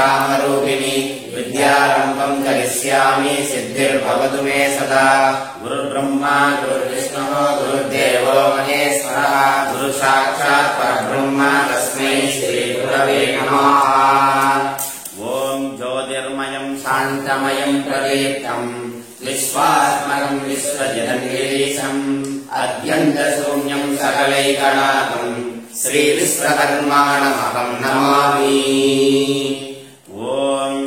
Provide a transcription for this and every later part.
कामरूपिणी विद्यारम्भम् करिष्यामि सिद्धिर्भवतु मे सदा। गुरुर्ब्रह्मा गुरुर्विष्णुः गुरुर्देवो महेश्वरः गुरुसाक्षात् परब्रह्म तस्मै श्रीगुरवे नमः। ॐ ज्योतिर्मयम् शान्तमयम् प्रदीप्तम् विश्वात्मकम् विश्वजगन्निरीशम् अत्यन्तशून्यम् सकलैकनाथम् श्रीविश्वकर्माणमहम् नमामि। ॐ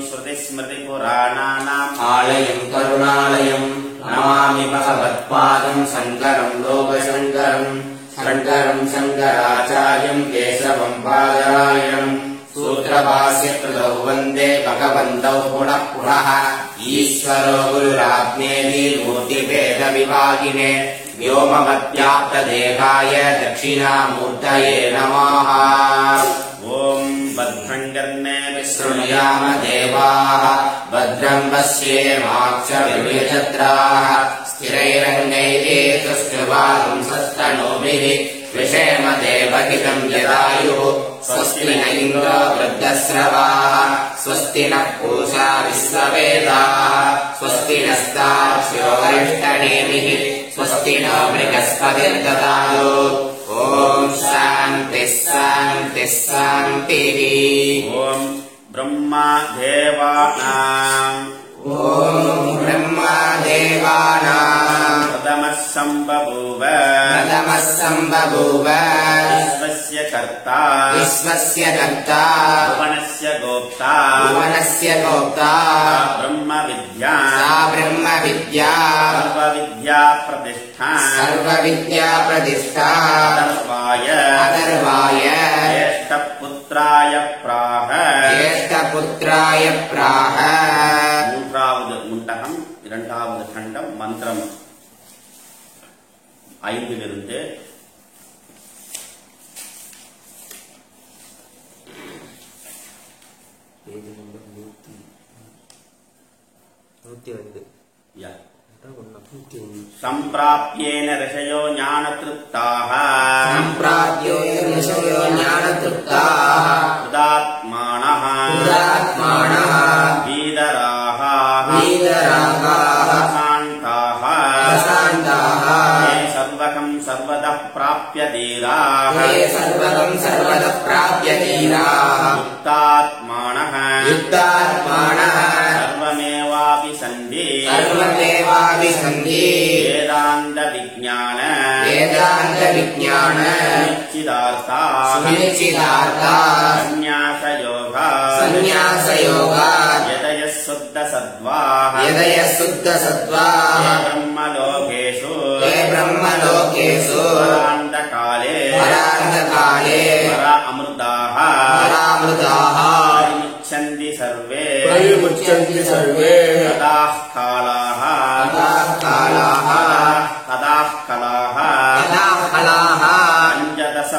श्रुतिस्मृतिपुराणानाम् आलयम् करुणालयम् नमामि भगवत्पादम् शङ्करम् लोकशङ्करम् शङ्करम् शङ्कराचार्यम् केशवम् बादरायणम् सूत्रभाष्यकृतौ वन्दे भगवन्तौ पुनः पुनः। ईश्वरो गुरुरात्मेति मूर्तिभेदविभागिने व्योमवद्व्याप्तदेहाय दक्षिणामूर्तये नमः। ॐ भद्रं कर्णेभिः शृणुयाम देवाः भद्रं पश्येमाक्षभिर्यजत्राः स्थिरैरङ्गैः विषेम देवहितं यदायुः। स्वस्ति न इन्द्रो वृद्धश्रवाः स्वस्ति नः पूषा विश्ववेदाः स्वस्ति नस्तार्क्ष्यो वरिष्ठनेमिः स्वस्ति नो बृहस्पतिर्दधातु। ॐ शान्तिः शान्तिः शान्तिः। ॐ ब्रह्मा देवानाम् प्रथमः सम्बभूव विश्वस्य कर्ता भुवनस्य गोप्ता ब्रह्मविद्या सर्वविद्या प्रतिष्ठा अथर्वाय ज्येष्ठपुत्राय प्राह। மூன்றாவது முண்டகம் இரண்டாவது கண்டம் மந்திரம் 5 सम्प्राप्येन ऋषयो ज्ञानतृप्ताः उदात्मानः वीतराः प्रशान्ताः ये सर्वकं सर्वतः प्राप्य धीराः युक्तात्मानः सर्वमेवापि सन्ति वेदान्त विज्ञान सुनिश्चितार्था संन्यास योगा यदयः शुद्ध सत्त्वाः ब्रह्मलोकेषु परान्तकाले परा अमृताः परिमुच्यन्ति सर्वे तदाः कालाः पञ्चदश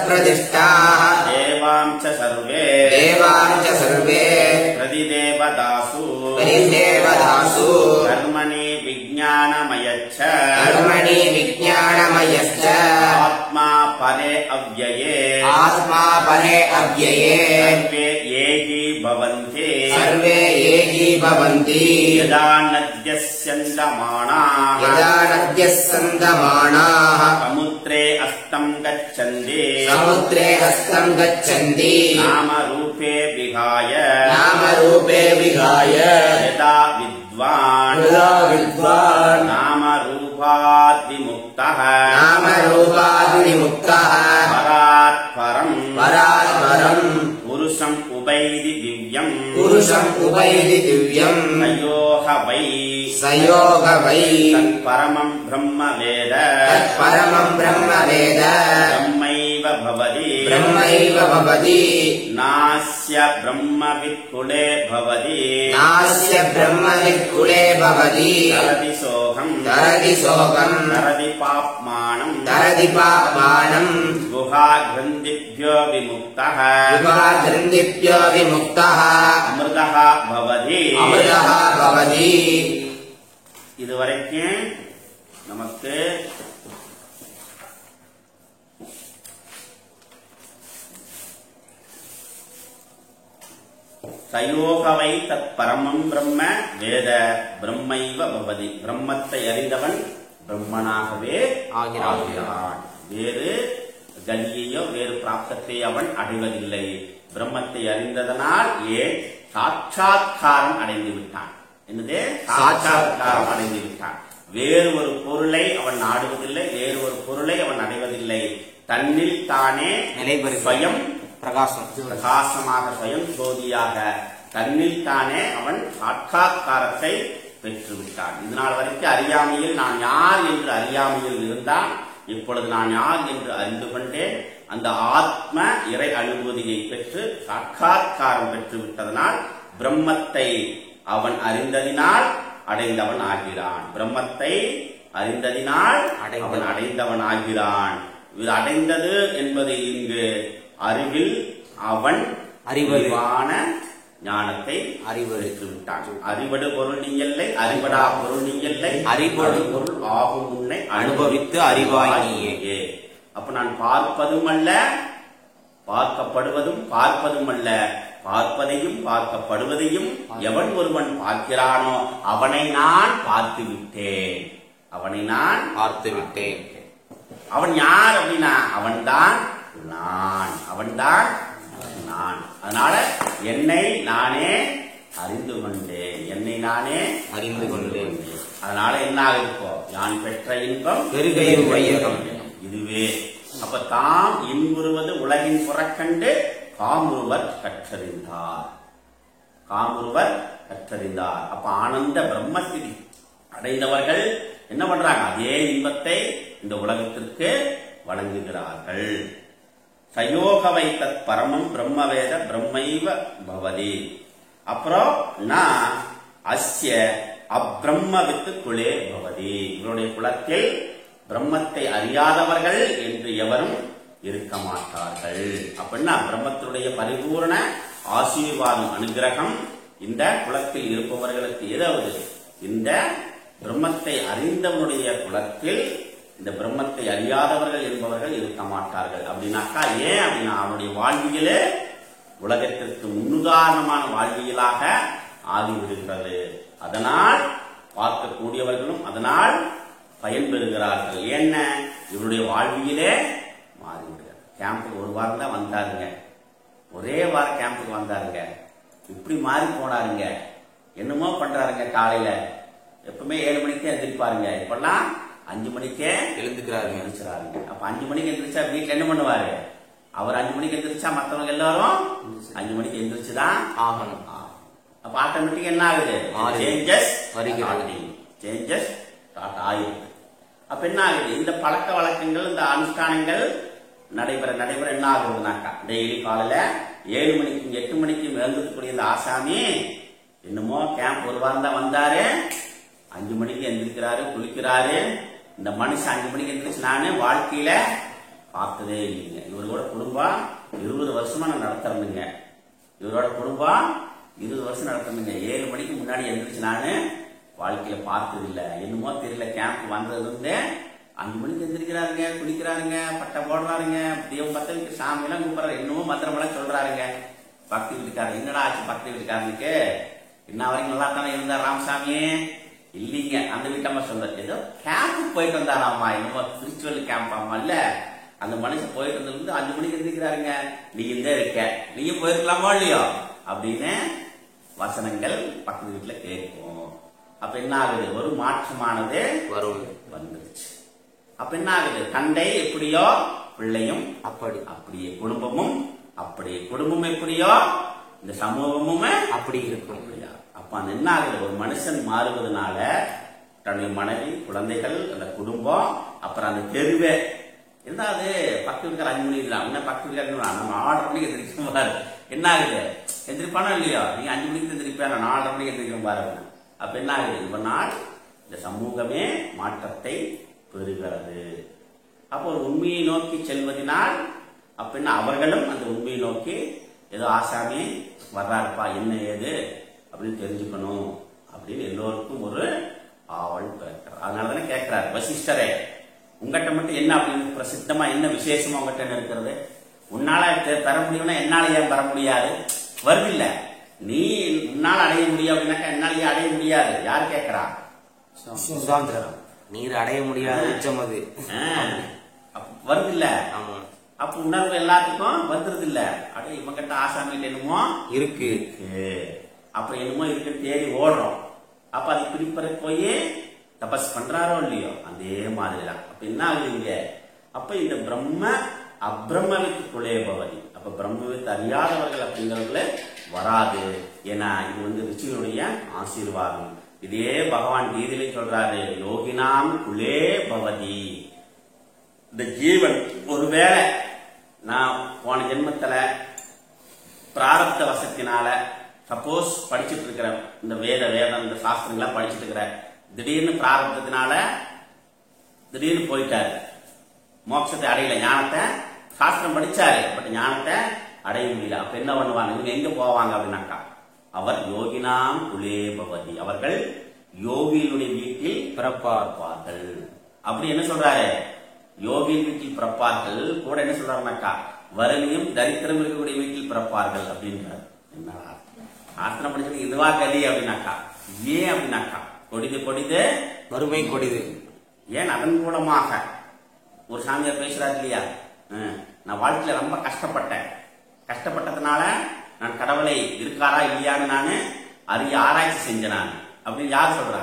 प्रतिष्ठाः देवां च सर्वे प्रतिदेवतासु कर्मणि विज्ञानमयश्च आत्मा परे अव्यये सर्वे भवन्ति यदा नद्यः सन्दमानाः समुद्रे अस्तं गच्छन्ति नामरूपे विहाय यदा विद्वान् नामरूपाद् विमुक्तः परात् परम् पुरुषम् उपैति दिव्यम् सयोग वै तत्परमं ब्रह्म वेद ब्रह्मैव भवति नास्य ब्रह्मवित्कुले भवति तरति शोकम् तरति पाप्मानम् गुहाग्रन्थिभ्यो विमुक्तः अमृतः भवति இதுவரைக்கும் நமக்கு சயோகவை தத் பரமம் பிரம்ம வேத பிரம்மைவ பவதி. பிரம்மத்தை அறிந்தவன் பிரம்மனாகவே ஆகிறான். வேறு கதியையோ வேறு பிராப்தத்தை அவன் அடைவதில்லை. பிரம்மத்தை அறிந்ததனால் சாட்சாத்காரம் அடைந்து விட்டான். என்னது? சாட்சாத்காரம் அடைந்து விட்டான். வேறு ஒரு பொருளை அவன் நாடுவதில்லை, வேறு ஒரு பொருளை அவன் அடைவதில்லை. தன்னில் தானே ஸ்வயம் பிரகாசமாக ஸ்வயம் ஜோதியாக தன்னில் தானே அவன் சாட்சாத்காரத்தை பெற்றுவிட்டான். இதனால் வரைக்கும் அறியாமையில் நான் யார் என்று அறியாமையில் இருந்தான். இப்பொழுது நான் யார் என்று அறிந்து கொண்டேன். அந்த ஆத்ம இறை அனுபூதியை பெற்று சாட்சாத்காரம் பெற்று விட்டதனால் பிரம்மத்தை அவன் அறிந்ததினால் அடைந்தவன் ஆகிறான். பிரம்மத்தை அறிந்ததினால் அவன் அடைந்தவன் ஆகிறான். இது அடைந்தது என்பது இங்கு அறிவில் அவன் அறிவான ஞானத்தை அறிவறுத்து விட்டான். அறிவடு பொருள் நீ இல்லை, அறிவடா பொருள் நீ இல்லை, அறிவடு பொருள் ஆகும் உன்னை அனுபவித்து அறிவாய் நீயே. அப்ப நான் பார்ப்பதும் அல்ல, பார்க்கப்படுவதும் பார்ப்பதும் அல்ல, பார்ப்பதையும் பார்க்கப்படுவதையும் எவன் ஒருவன் பார்க்கிறானோ அவனை நான் பார்த்து விட்டேன். அவனை நான் பார்த்து விட்டேன். அவன் யார் அப்படின்னா அவன்தான் நான். அவன்தான் நான். அதனால என்னை நானே அறிந்து கொண்டேன். என்னை நானே அறிந்து கொண்டேன். அதனால என்ன ஆகிருப்போம்? யான் பெற்ற இன்பம் பெருகையும் வையகம். இதுவே. அப்ப தாம் இன்புறுவது உலகின் புறக்கண்டு காமுருவர் கற்றறிந்தார். காமுருவர் கற்றறிந்தார். அப்ப ஆனந்த பிரம்மஸ்திதி அடைந்தவர்கள் என்ன பண்றாங்க? அதே இன்பத்தை இந்த உலகத்திற்கு வழங்குகிறார்கள். சயோகவை தத் பரமம் பிரம்மவேத பிரம்மைவ பவதி. அப்புறம் நான் அஸ்ய அப்ரம்மவித்து குலே பவதி. இவருடைய குலத்தில் பிரம்மத்தை அறியாதவர்கள் என்று எவரும் இருக்க மாட்டார்கள். அப்படின்னா பிரம்மத்தினுடைய பரிபூர்ண ஆசீர்வாதம் அனுகிரகம் இந்த குலத்தில் இருப்பவர்களுக்கு ஏதாவது இந்த பிரம்மத்தை அறிந்தவனுடைய குலத்தில் இந்த பிரம்மத்தை அறியாதவர்கள் என்பவர்கள் இருக்க மாட்டார்கள். அப்படின்னாக்கா ஏன் அப்படின்னா அவனுடைய வாழ்வியலே உலகத்திற்கு முன்னுதாரணமான வாழ்வியலாக ஆகிவிடுகிறது. அதனால் பார்க்கக்கூடியவர்களும் அதனால் பயன்பெறுகிறார்கள். என்ன? இவருடைய வாழ்வியலே மாறிவிடுகிறது. கேம்புக்கு ஒரு வாரம் தான் வந்தாருங்க, ஒரே வாரம் கேம்புக்கு வந்தாருங்க, இப்படி மாறி போனாருங்க, என்னமோ பண்றாருங்க. காலையில எப்பவுமே 7 மணிக்கே எந்திரிப்பாருங்க, இப்பெல்லாம் 5 மணிக்கே எழுந்துக்கிறாருங்க. அப்ப 5 மணிக்கு எந்திரிச்சா வீட்டுல என்ன பண்ணுவாரு? அவர் 5 மணிக்கு எந்திரிச்சா மற்றவங்க எல்லாரும் 5 மணிக்கு எந்திரிச்சுதான் ஆகணும். அப்ப ஆட்டோமேட்டிக் என்ன ஆகுது? சேஞ்சஸ் ஸ்டார்ட் ஆயிருக்கு. அப்ப என்ன ஆகுது? இந்த பழக்க வழக்கங்கள் இந்த அனுஷ்டானங்கள் நடைபெற என்ன ஆகுதுனாக்கா டெய்லி காலையில 7 மணிக்கும் 8 மணிக்கும் எழுந்துக்கூடிய இந்த ஆசாமி என்னமோ கேம்ப் ஒரு வாரம் தான் வந்தாரு, 5 மணிக்கு எந்திரிக்கிறாரு, குளிக்கிறாரு. இந்த மனுஷன் 5 மணிக்கு எந்திரிச்சு நானே வாழ்க்கையில பார்த்ததே இல்லைங்க. இவரோட குடும்பம் 20 வருஷமா நான் நடத்துறேங்க. இவரோட குடும்பம் 20 வருஷம் நடத்துறேங்க. 7 மணிக்கு முன்னாடி எந்திரிச்சு நானு வாழ்க்கையில பார்த்தது இல்ல. என்னமோ தெரியல, கேம்ப் வந்தது இருந்து 5 மணிக்கு எந்திரிக்கிறாருங்க, குளிக்கிறாருங்க, பட்டை போடுறாருங்க, தெய்வம் பத்த வைக்க சாமி எல்லாம் கூப்பிடுறாரு, என்னமோ மந்திரமெல்லாம் சொல்றாருங்க. பக்தி வீட்டுக்காரர் என்னடா ஆச்சு? பக்தி வீட்டுக்காரனுக்கு என்ன வரைக்கும் நல்லா தானே இருந்தார் ராமசாமி? இல்லீங்க, அந்த வீட்டம்மா சொல்றது ஏதோ கேம்ப் போயிட்டு வந்தாராமா, என்னமோ ஸ்பிரிச்சுவல் கேம்ப் ஆமா இல்ல. அந்த மனுஷன் போயிட்டு வந்தது 5 மணிக்கு எந்திரிக்கிறாருங்க. நீ இந்த இருக்க, நீங்க போயிருக்கலாமோ இல்லையோ அப்படின்னு வசனங்கள் பக்கத்து வீட்டுல கேட்கும். அப்ப என்ன ஆகுது? ஒரு மாற்றமானது வந்துருச்சு. அப்ப என்ன ஆகுது? தந்தை எப்படியோ பிள்ளையும் அப்படியே, குடும்பமும் அப்படியே, குடும்பம் எப்படியோ இந்த சமூகமும் அப்படி இருக்கும். அப்ப அது என்ன ஆகுது? ஒரு மனுஷன் மாறுவதனால தன்னுடைய மனைவி, குழந்தைகள், அந்த குடும்பம், அப்புறம் அந்த தெருவே இருந்தாது. 10 வீட்டுக்கார 5 மணிக்கு தான், இன்னும் 10 வீட்டுக்கார நம்ம 6:30 மணிக்கு எந்திரிக்கணும் பாரு. என்ன ஆகுது? எந்திரிப்பானோ இல்லையோ? நீங்க 5 மணிக்கு எந்திரிப்பா, நான் 4:30 மணிக்கு எந்திரிக்கணும் பாரு. அப்ப என்ன ஆகுது? இவனால் இந்த சமூகமே மாற்றத்தை பெறுகிறது. அப்போ ஒரு உண்மையை நோக்கி செல்வதனால் அப்ப என்ன அவர்களும் அந்த உண்மையை நோக்கி ஏதோ ஆசாமி வர்றாருப்பா, என்ன ஏது அப்படின்னு தெரிஞ்சுக்கணும் அப்படின்னு எல்லோருக்கும் ஒரு ஆவல் பிறக்கிறார். அதனாலதானே கேட்கிறார், வசிஷ்டரே உங்ககிட்ட மட்டும் என்ன அப்படின்னு பிரசித்தமா என்ன விசேஷமா உங்ககிட்ட இருக்கிறது? உன்னால தர முடியும்னா என்னால ஏன் தர முடியாது? வருது இல்ல, நீ உன்னால் அடைய முடியும் அப்படின்னாக்கா என்னாலேயே அடைய முடியாது. யார் கேட்கிறா? சுதாந்திரம். நீர் அடைய முடியாத உச்சம் அது வருது இல்ல. அப்ப உணர்வு எல்லாத்துக்கும் வந்துருது இல்ல. அப்படியே இவங்கிட்ட ஆசாமிகிட்ட என்னமோ இருக்கு. அப்ப என்னமோ இருக்குன்னு தேடி ஓடுறோம். அப்ப அது பிடிப்பறக்கு போய் தபஸ் பண்றாரோ இல்லையோ அதே மாதிரிதான். அப்ப என்ன ஆகுதுங்க? அப்ப இந்த பிரம்ம அப்ரம்மவித்து குலே பவதி. அப்ப பிரம்மவித்து அறியாதவர்கள் அப்படிங்கிறதுல வராது. ஏன்னா இது ரிஷிகளுடைய ஆசீர்வாதம். இதே பகவான் கீதையிலே சொல்றாரு, யோகினாம் குலே பவதி. இந்த ஜீவன் ஒருவேளை நான் போன ஜென்மத்துல பிராரப்த வசத்தினால சப்போஸ் படிச்சுட்டு இருக்கிற இந்த வேதம் இந்த சாஸ்திரங்களா படிச்சுட்டு இருக்கிற திடீர்னு பிராரப்தத்தினால திடீர்னு போயிட்டாரு, மோட்சத்தை அடையல, ஞானத்தை சாஸ்திரம் படிச்சாரு, பட் ஞானத்தை அடைய முடியல. அப்ப என்ன பண்ணுவாங்க? இவங்க எங்க போவாங்க அப்படின்னாக்கா, அவர் யோகினாம் குலே பவதி, அவர்கள் யோகியினுடைய வீட்டில் பிறப்பார்கள். அப்படி என்ன சொல்றாரு? யோகியின் வீட்டில் பிறப்பார்கள். கூட என்ன சொல்றாருனாக்கா, வறுமையும் தரித்திரம் இருக்கக்கூடிய வீட்டில் பிறப்பார்கள் அப்படின்றார். என்ன சாஸ்திரம் படிச்சது இதுவா கதி அப்படின்னாக்கா, ஏன் அப்படின்னாக்கா, கொடிது வறுமை கொடிது. ஏன் அதன் மூலமாக ஒரு சாமியார் பேசுறாரு இல்லையா, நான் வாழ்க்கையில ரொம்ப கஷ்டப்பட்டதுனால நான் கடவுளை இருக்காரா இல்லையான்னு நான் அறிய ஆராய்ச்சி செஞ்சேன் நான் அப்படின்னு யார் சொல்றா?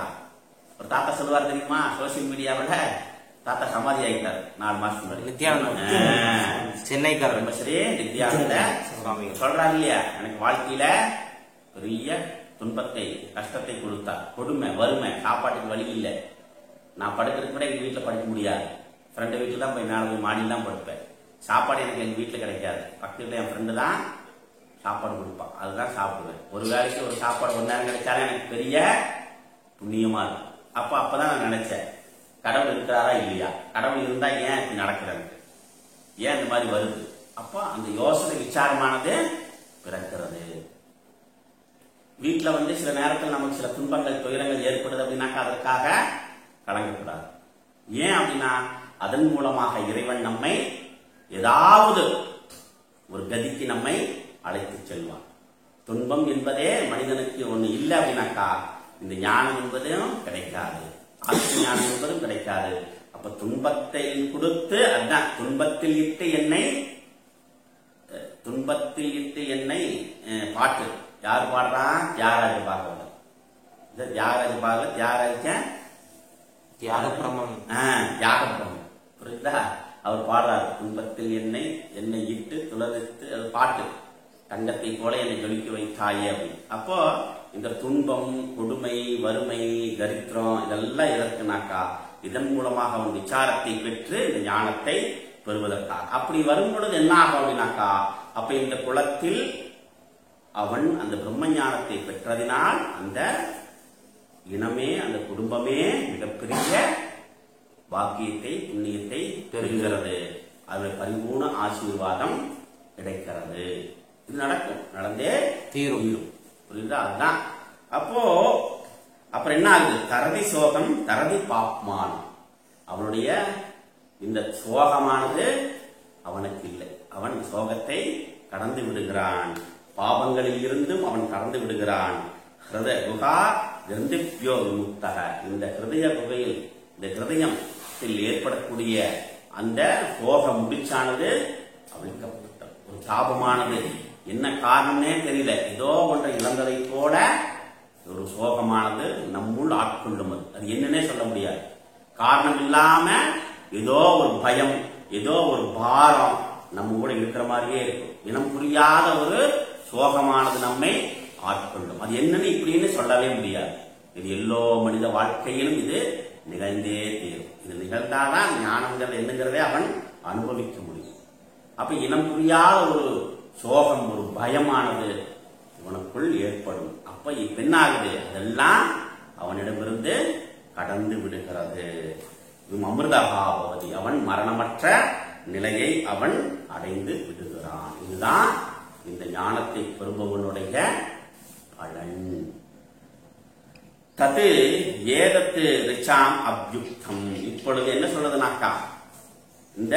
ஒரு தாத்தா சொல்லுவார் தெரியுமா, சோசியல் மீடியாவில் தாத்தா சமாதி ஆகிட்டார் 4 மாசத்துக்கு முன்னாடி. சென்னைக்காரர் ரொம்ப சரி நித்யானந்த சொல்றாரு இல்லையா, எனக்கு வாழ்க்கையில பெரிய துன்பத்தை கஷ்டத்தை கொடுத்தார், கொடுமை வறுமை, சாப்பாட்டுக்கு வழி இல்லை, நான் படுக்கிறதுக்கு கூட எங்க வீட்டுல படுக்க முடியாது, ஃப்ரெண்டு வீட்டுல தான் போய் மேலே போய் மாடியில் தான் படுப்பேன், சாப்பாடு எனக்கு எங்க வீட்டுல கிடைக்காது, பக்கத்துல என் ஃப்ரெண்டு தான் சாப்பாடு கொடுப்பான், அதுதான் சாப்பிடுவேன், ஒரு வேலைக்கு ஒரு சாப்பாடு 1 நேரம் கிடைச்சாலும் எனக்கு பெரிய புண்ணியமா இருக்கும். அப்பதான் நான் நினைச்சேன், கடவுள் இருக்கிறாரா இல்லையா, கடவுள் இருந்தா ஏன் இப்படி நடக்கிறது, ஏன் இந்த மாதிரி வருது. அப்போ அந்த யோசனை விசாரமானது பிறக்கிறது. வீட்டுல சில நேரத்தில் நமக்கு சில துன்பங்கள் துயரங்கள் ஏற்படுது அப்படின்னாக்கா அதற்காக கலங்கக்கூடாது. ஏன் அப்படின்னா அதன் மூலமாக இறைவன் நம்மை ஏதாவது ஒரு கதிக்கு நம்மை அழைத்து செல்வான். துன்பம் என்பதே மனிதனுக்கு ஒண்ணு இல்லை அப்படின்னாக்கா இந்த ஞானம் என்பதும் கிடைக்காது, ஆத்ம ஞானம் என்பதும் கிடைக்காது. அப்ப துன்பத்தை கொடுத்து, அதான் துன்பத்தில் இட்டு என்னை பாட்டு யார் பாடுறான்? தியாகராஜ பாகவதர். தியாகபிரமம் புரியுதா? அவர் பாடுறாரு, துன்பத்தில் என்னை இட்டு துளவித்து, அது பாட்டு, தங்கத்தை போல என்னை ஜொலிக்க வைத்தாயே அப்படின்னு. அப்போ இந்த துன்பம், கொடுமை, வறுமை, தரித்திரம் இதெல்லாம் எதற்குனாக்கா இதன் மூலமாக அவன் விசாரத்தை பெற்று இந்த ஞானத்தை பெறுவதற்காக. அப்படி வரும் பொழுது என்ன ஆகும் அப்படின்னாக்கா, அப்ப இந்த குலத்தில் அவன் அந்த பிரம்ம ஞானத்தை பெற்றதினால் அந்த இனமே, அந்த குடும்பமே மிகப்பெரிய பாக்கியத்தை புண்ணியத்தை பெறுகிறது, அதில் பரிபூர்ண ஆசீர்வாதம் கிடைக்கிறது. இது நடக்கும், நடந்தே தீரும். புரியுதா? அதுதான். அப்போ அப்புறம் என்ன ஆகுது? தரதி சோகம் தரதி பாப்மானம். அவனுடைய இந்த சோகமானது அவனுக்கு இல்லை, அவன் சோகத்தை கடந்து விடுகிறான், பாவங்களில் இருந்தும் அவன் கடந்து விடுகிறான். ஹிருதய குஹா கிரந்திப்யோ விமுக்தக. இந்த ஹிருதய குகையில், இந்த ஹிருதயத்தில் ஏற்படக்கூடிய அந்த சோக முடிச்சானது அவிழ்க்கப்பட்ட ஒரு சாபமானது. என்ன காரணம்னே தெரியல, ஏதோ ஒன்றை இழந்ததை போல ஒரு சோகமானது நம்முள் ஆட்கொள்ளும். அது என்னன்னே சொல்ல முடியாது. காரணம் இல்லாம ஏதோ ஒரு பயம், ஏதோ ஒரு பாரம் நம்ம கூட இருக்கிற மாதிரியே இருக்கும். இனம் புரியாத ஒரு சோகமானது நம்மை ஆட்கொள்ளும். அது என்னன்னு இப்படின்னு சொல்லவே முடியாது. இது எல்லோ மனித வாழ்க்கையிலும் இது நிகழ்ந்தே தீரும். இது நிகழ்ந்தாதான் ஞானங்கள் என்னங்கிறதே அவன் அனுபவிக்க முடியும். அப்ப இனம் புரியாத ஒரு சோகம், ஒரு பயமானது இவனுக்குள் ஏற்படும். அப்ப பெண்ணாகுது, அதெல்லாம் அவனிடமிருந்து கடந்து விடுகிறது. அமிர்தபாவதி, அவன் மரணமற்ற நிலையை அவன் அடைந்து விடுகிறான். இதுதான் இந்த ஞானத்தை பெறுபவனுடைய பலன். தது ஏதத்து ரிச்சாம் அப்யுக்தம். இப்பொழுது என்ன சொல்றதுனாக்கா, இந்த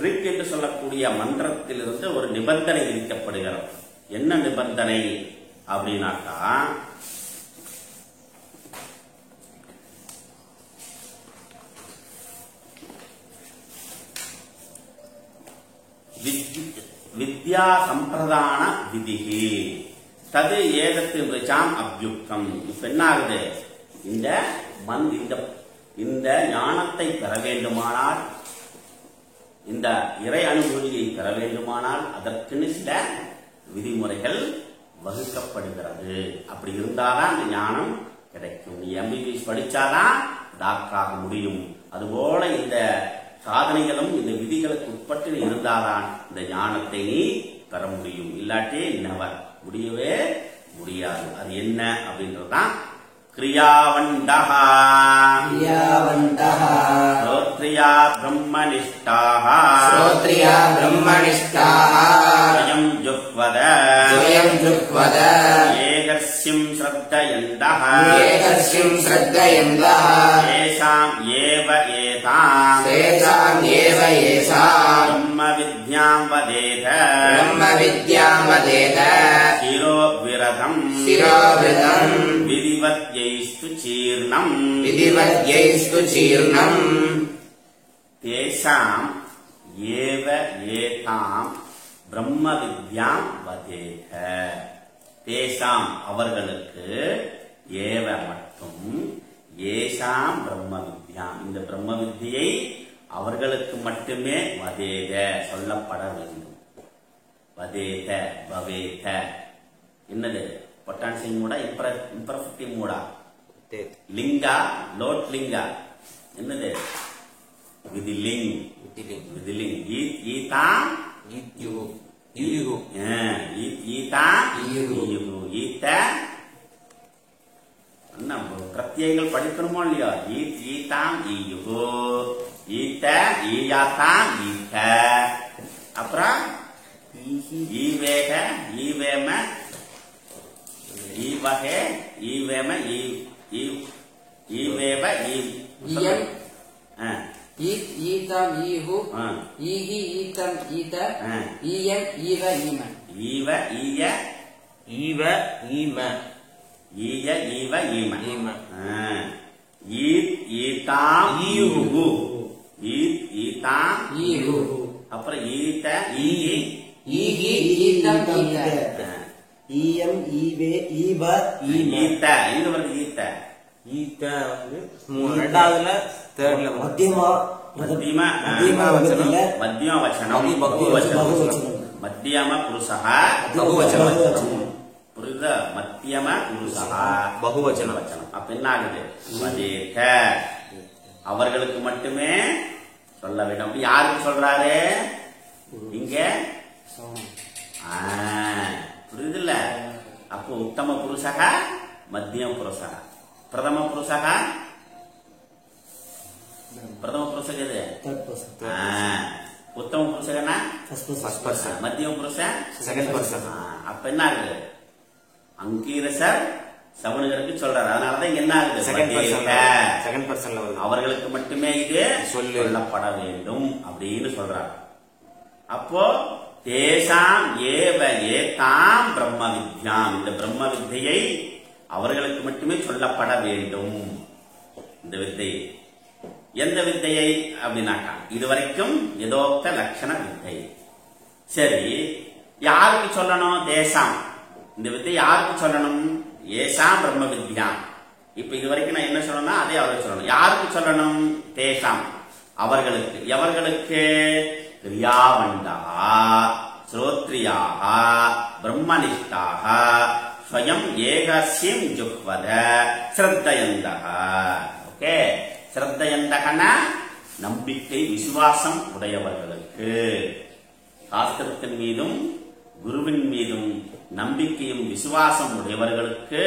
ரிக் என்று சொல்லக்கூடிய மந்திரத்திலிருந்து ஒரு நிபந்தனை விதிக்கப்படுகிறது. என்ன நிபந்தனை அப்படின்னாக்கா வித்யா சம்பிரதான விதிகி தது ஏதத்து ரிச்சாம் அபியுக்தம். இப்ப என்ன ஆகுது? இந்த ஞானத்தை பெற வேண்டுமானால், இந்த இறை அனுபூதியை பெற வேண்டுமானால் அதற்குன்னு சில விதிமுறைகள் வகுக்கப்படுகிறது. அப்படி இருந்தாதான் அந்த ஞானம் கிடைக்கும். நீ எம்பிபிஎஸ் படிச்சாதான் டாக்டர் ஆக முடியும். அதுபோல இந்த சாதனைகளும் இந்த விதிகளுக்கு உட்பட்டு இருந்தாதான் இந்த ஞானத்தை நீ பெற முடியும். இல்லாட்டி நெவர், முடியவே முடியாது. அது என்ன அப்படின்றதுதான் கிரியாவண்டஹ ஸ்ரோத்ரியா பிரம்மனிஷ்டாஹ ஸ்வயம் ஜுஹ்வத ஏகஸ்யம் ஸ்ரத்தயந்தஹ ஏஷாம் ஏவ ஏதாம் பிரம்ம வித்யாம் வதேத சிரோவிரதம் விதிவத்யைஸ்து சீர்ணம் தேஷாம் ஏவ ஏதாம் பிரம்ம வித்யாம் வதேத. தேஷாம் அவர்களுக்கு, ஏவ மட்டும், ஏஷாம் பிரம்ம வித்யாம் இந்த பிரம்ம வித்தியை அவர்களுக்கு மட்டுமே வதேத சொல்லப்பட வேண்டும். வதேத பவேத என்னது? பொட்டான்சியம் மூடா இம்பர்ஃபெக்டிவ் மூடா? லிங்கா லோட் லிங்கா என்னது? விதிலிங் ஈதா பிரத்யங்கள் படிக்கணுமோ இல்லையோ? ஈதாம் ஈயுகு ஈத்த ஈயாத்தாம் ஈத்த. அப்புறம் ஈவேக ஈவேம ஈவகே ஈவேம ஈவேவ ஈதம் ஈஹு ஈஹி ஈதம் ஈத ஈயம் ஈவ ஈம ஈவ ஈய ஈவ ஈம ஈய ஈவ ஈம ஈத் ஈதாம் ஈஹு ஈத் ஈதாம் ஈஹு. அப்புறம் ஈத ஈஹி ஈஹி ஈதம் ஈத ஈயம் ஈவே ஈவ ஈம. ஈத்த இது வருது. ஈத்த வந்து ரெண்டாவதுல தேர்ட்ல மத்தியமா மத்தியம வச்சனம் மத்தியம புருஷः புரியுதா? மத்தியம புருஷः பகுவச்சன வச்சனம். அப்ப என்ன ஆகுது? வதேத அவர்களுக்கு மட்டுமே சொல்ல வேண்டும். அப்படி யாருக்கு சொல்றாரு இங்க? புரியுதுல்ல? அப்போ உத்தம புருஷः மத்தியம புருஷः பிரதம புருஷः பிரதம புருஷ எது? உத்தம புருஷனா மத்தியம புருஷ செகண்ட் பர்சன். அப்ப என்ன ஆகுது? அங்கீரசர் சவணகருக்கு சொல்றாரு. அதனாலதான் என்ன ஆகுது? செகண்ட் பர்சன்ல அவர்களுக்கு மட்டுமே இது சொல்லப்பட வேண்டும் அப்படின்னு சொல்றாரு. அப்போ தேசாம் ஏவ ஏதாம் பிரம்ம வித்யாம் இந்த பிரம்ம வித்தையை அவர்களுக்கு மட்டுமே சொல்லப்பட வேண்டும். இந்த வித்தை எந்த வித்தையை அப்படின்னாக்கா இதுவரைக்கும் யதோக்த லட்சண வித்தை. சரி, யாருக்கு சொல்லணும்? தேசாம் இந்த வித்தை யாருக்கு சொல்லணும்? ஏசாம் பிரம்ம வித்யாம். இப்ப இதுவரைக்கும் நான் என்ன சொல்லணும்னா அதே அவருக்கு சொல்லணும். யாருக்கு சொல்லணும்? தேசாம் அவர்களுக்கு. எவர்களுக்கு? கிரியாவண்டா ஸ்ரோத்ரியாக பிரம்மனிஷ்டாக ஸ்வயம் ஏகஸ்யம் ஜுஹ்வத ஸ்ரத்தயந்தக. ஓகே, ஸ்ரத்தயந்தகனா நம்பிக்கை விசுவாசம் உடையவர்களுக்கு, சாஸ்திரத்தின் மீதும் குருவின் மீதும் நம்பிக்கையும் விசுவாசம் உடையவர்களுக்கு.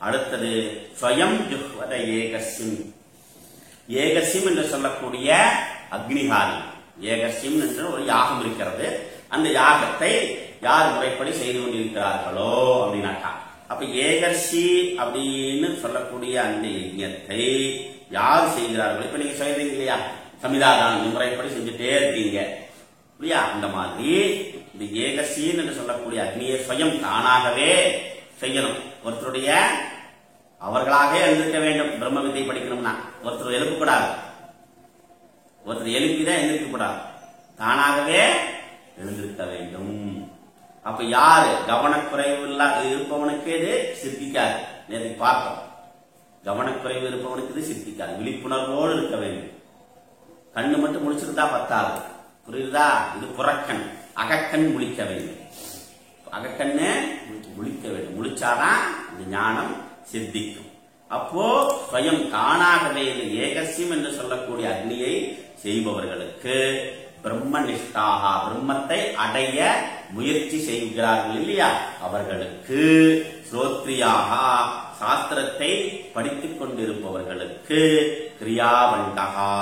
அடுத்தது ஸ்வயம் ஜுஹ்வத ஏகஸ்யம். ஏகஸ்யம் என்று சொல்லக்கூடிய அக்னிஹாரி. ஏகஸ்யம் என்ற ஒரு யாகம் இருக்கிறது. அந்த யாகத்தை யார் முறைப்படி செய்து கொண்டிருக்கிறார்களோ அப்படின்னாக்கா, அப்ப ஏகர்ஷி அப்படின்னு சொல்லக்கூடிய அந்த யஜ்ஞத்தை யார் செய்கிறார்களோ, இப்ப நீங்க சொல்றீங்க இல்லையா, சமிதாதானம் முறைப்படி செஞ்சுட்டே இருக்கீங்க இல்லையா, அந்த மாதிரி இந்த ஏகர்ஷின்னு என்று சொல்லக்கூடிய அக்னியை ஸ்வயம் தானாகவே செய்யணும். ஒருத்தருடைய அவர்களாக எழுந்திருக்க வேண்டும். பிரம்ம வித்தை படிக்கணும்னா ஒருத்தர் எழுப்பக்கூடாது, ஒருத்தர் எழுப்பிதான் எழுந்திருக்க கூடாது, தானாகவே எழுந்திருக்க வேண்டும். அப்ப யாரு கவனக்குறைவு இருப்பவனுக்கு இது சித்திக்காது. நேற்று பார்த்தோம், கவனக்குறைவு இருப்பவனுக்கு இது சித்திக்காது. விழிப்புணர்வோடு இருக்க வேண்டும். கண்ணு மட்டும் முழிச்சிருந்தா பத்தாது, புரியுதா? இது புறக்கண், அகக்கண் முழிக்க வேண்டும். அகக்கண்ணு முழிக்க வேண்டும். முழிச்சாதான் இந்த ஞானம் சித்திக்கும். அப்போ ஸ்வயம் தானாகவே இந்த ஏகசியம் என்று சொல்லக்கூடிய அக்னியை செய்பவர்களுக்கு பிரம்மனிஷ்டாக, பிரம்மத்தை அடைய முயற்சி செய்கிறார்கள் இல்லையா, அவர்களுக்கு ஸ்ரோத்ரியாக, சாஸ்திரத்தை படித்துக் கொண்டிருப்பவர்களுக்கு கிரியாவண்டகா,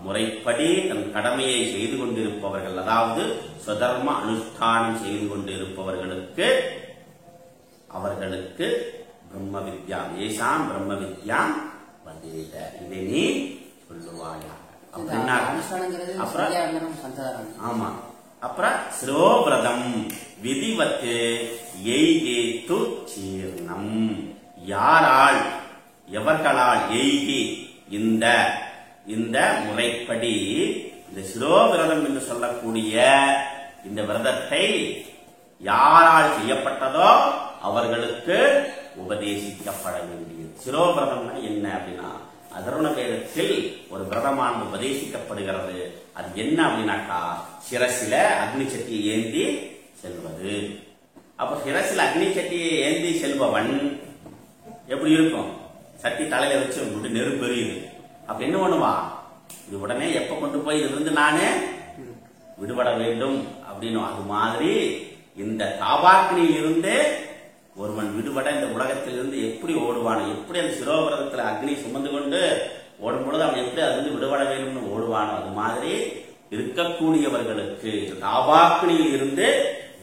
முறைப்படி தன் கடமையை செய்து கொண்டிருப்பவர்கள், அதாவது ஸ்வதர்ம அனுஷ்டானம் செய்து கொண்டிருப்பவர்களுக்கு அவர்களுக்கு பிரம்ம வித்யா, ஏசாம் பிரம்ம வித்யா வந்தேத, இதை நீ சொல்லுவாயா. ஆமா. அப்புறம் ஸ்ரோபிரதம் விதிவத்து எய்கேத்து சீர்ணம், யாரால் எவர்களால் எய்கி இந்த இந்த முறைப்படி இந்த சிரோவிரதம் என்று சொல்லக்கூடிய இந்த விரதத்தை யாரால் செய்யப்பட்டதோ அவர்களுக்கு உபதேசிக்கப்பட வேண்டியது. சிரோவிரதம்னா என்ன அப்படின்னா, அதர்வண வேதத்தில் ஒரு விரதமானது உபதேசிக்கப்படுகிறது. அது என்ன அப்படின்னாக்கா, சிரசில அக்னி சட்டியை ஏந்தி செல்வது. அப்ப சிரசில அக்னி சட்டியை ஏந்தி செல்பவன் எப்படி இருக்கும்? சட்டி தலையில வச்சு நெருப்பு எரியுது. அப்ப என்ன பண்ணுவான்? இது உடனே எப்ப கொண்டு போய் இருந்து நானே விடுபட வேண்டும் அப்படின்னு. அது மாதிரி இந்த தாபாக்னியில் இருந்து ஒருவன் விடுபட இந்த உலகத்தில் இருந்து எப்படி ஓடுவானோ, எப்படி அந்த சிரோவிரதத்துல அக்னி சுமந்து கொண்டு ஓடும் பொழுது அவன் எப்படி அது வந்து விடுபட வேண்டும்னு ஓடுவானோ, அது மாதிரி இருக்கக்கூடியவர்களுக்கு, தாபாக்னியில் இருந்து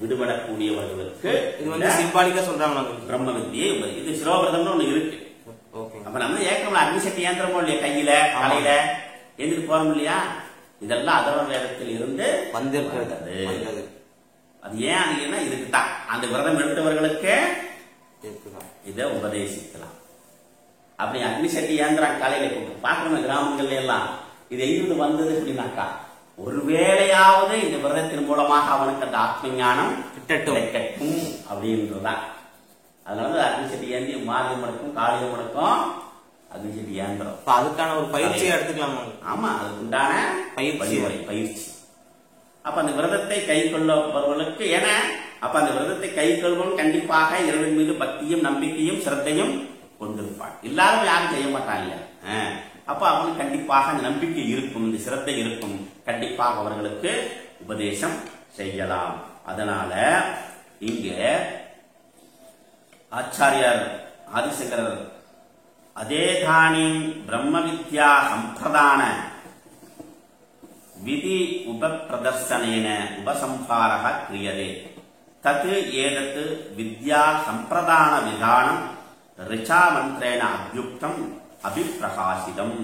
விடுபடக்கூடியவர்களுக்கு இது வந்து சிம்பாலிக்கா சொல்றாங்க பிரம்ம வித்தியை. இது சிரோவிரதம்னு ஒண்ணு இருக்கு. அப்ப நம்ம ஏற்கனவே அக்னி சக்தி ஏந்திரமோ இல்லையா, கையில காலையில எந்திரிட்டு போறோம் இல்லையா, இதெல்லாம் அதர்வண வேதத்தில் இருந்து வந்திருக்கிறது. அது ஏன் அப்படின்னா இதுக்கு தான் அந்த விரதம் எடுத்தவர்களுக்கு இதை உபதேசிக்கலாம். அப்படி அக்னி சக்தி ஏந்திரம் காலையில பாக்கணும் கிராமங்கள்ல எல்லாம். இது எங்கிருந்து வந்தது அப்படின்னாக்கா, ஒருவேளையாவது இந்த விரதத்தின் மூலமாக அவனுக்கு அந்த ஆத்ம ஞானம் கிடைக்கட்டும் அப்படின்றதான். அதனால அக்னி சட்டி ஏந்தி மாலை முடக்கும் காலையில முடக்கும் அக்னி சட்டி ஏந்திரம். அதுக்கான ஒரு பயிற்சியை எடுத்துக்கலாமா? ஆமா, அதுக்கு உண்டான பயிற்சி. அப்ப அந்த விரதத்தை கை கொள்ளுபவர்களுக்கு, ஏன்னா அப்ப அந்த விரதத்தை கை கொள்வன் கண்டிப்பாக இறைவன் மீது பக்தியும் நம்பிக்கையும் சிரத்தையும் கொண்டிருப்பான். எல்லாரும் யாரும் செய்ய மாட்டாங்க. அப்ப அவனுக்கு கண்டிப்பாக அந்த நம்பிக்கை இருக்கும், இந்த சிரத்தை இருக்கும். கண்டிப்பாக அவர்களுக்கு உபதேசம் செய்யலாம். அதனால இங்க ஆச்சாரியார் ஆதிசங்கரர் அதேதானிம் பிரம்ம வித்யா சம்பிரதான விதி உபப்பிரதர்சனேன உபசம்ஹாரः கிரியதே தத் ஏதத் வித்யா சம்பிரதான விதானம் ரிச்சா மந்திரேன அபியுக்தம் அபிப்பிரகாசிதம்.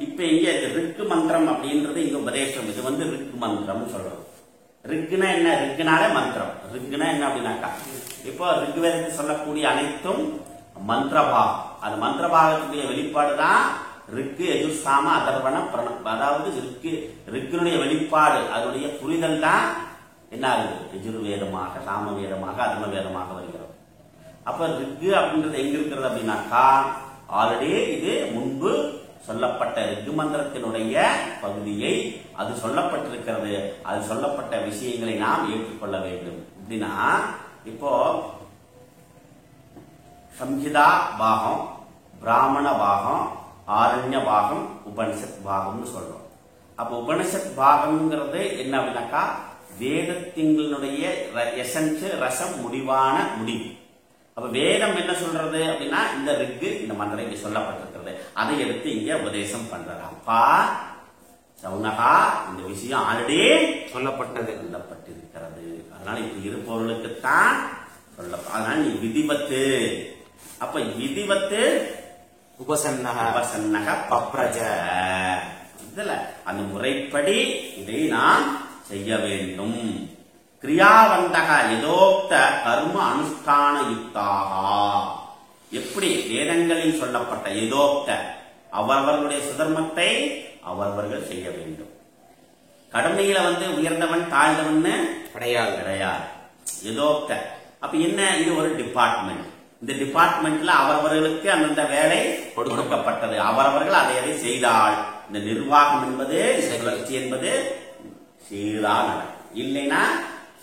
இப்ப இங்க ரிக்கு மந்திரம் அப்படின்றது இங்க உபதேசம். இது வந்து ரிக்கு மந்திரம் சொல்றோம். ரிக்குனா என்ன? ரிக்குனாலே மந்திரம். ரிக்குனா என்ன அப்படின்னாக்கா, இப்போ ரிக்வேதத்தில் சொல்லக்கூடிய அனைத்தும் மந்திரபாகம். அது மந்திரபாகத்துடைய வெளிப்பாடுதான் ரிக்கு, யஜுர்சாம, அதர்வண, பிரணம். அதாவது ரிக்கினுடைய வெளிப்பாடு, அதனுடைய புரிதல் தான் என்ன ஆகுது? யஜுர்வேதமாக, சாம வேதமாக, அதர்வ வேதமாக வருகிறது. அப்ப ரிக்கு அப்படின்றது எங்க இருக்கிறது அப்படின்னாக்கா, ஆல்ரெடி இது முன்பு சொல்லப்பட்ட ரிக்கு மந்திரத்தினுடைய பகுதியை அது சொல்லப்பட்டிருக்கிறது. அது சொல்லப்பட்ட விஷயங்களை நாம் ஏற்றுக்கொள்ள வேண்டும். அப்படின்னா இப்போ சம்ஹிதா பாகம், பிராமண பாகம், ஆரண்ய பாகம், உபனிஷத் பாகம்னு சொல்றோம். அப்ப உபனிஷத் பாகம்ங்கிறது என்ன அப்படின்னாக்கா, வேதத்தினுடைய எசன்ஸ், ரசம், முடிவான முடிவு. அப்ப வேதம் என்ன சொல்றது அப்படின்னா, இந்த ரிக்கு இந்த மந்திரம் இங்க சொல்லப்பட்டிருக்கிறது. அதை எடுத்து இங்க உபதேசம் பண்றது. அப்பா சவுனகா, இந்த விஷயம் ஆல்ரெடி சொல்லப்பட்டிருக்கிறது. அதனால இப்ப இருப்பவர்களுக்குத்தான் சொல்ல. அதனால நீ விதிவத்து. அப்ப விதிவத்து உபசன்னக பப்ரஜ, இதுல அந்த முறைப்படி இதை நாம் செய்ய வேண்டும். கிரியாவந்தக யதோக்த கர்ம அனுஷ்டான யுக்தாக. எப்படி வேதங்களில் சொல்லப்பட்ட யதோக்த அவர்களுடைய சுதர்மத்தை அவர்கள் செய்ய வேண்டும். கடமையில உயர்ந்தவன் தாழ்ந்தவன் கிடையாது. யதோக்த அப்ப என்ன, இது ஒரு டிபார்ட்மெண்ட். இந்த டிபார்ட்மெண்ட்ல அவரவர்களுக்கு அந்தந்த வேலை கொடுக்கப்பட்டது. அவரவர்கள் அதை செய்தால் இந்த நிர்வாகம் என்பது சுழற்சி என்பது சீரா நடக்கும். இல்லைன்னா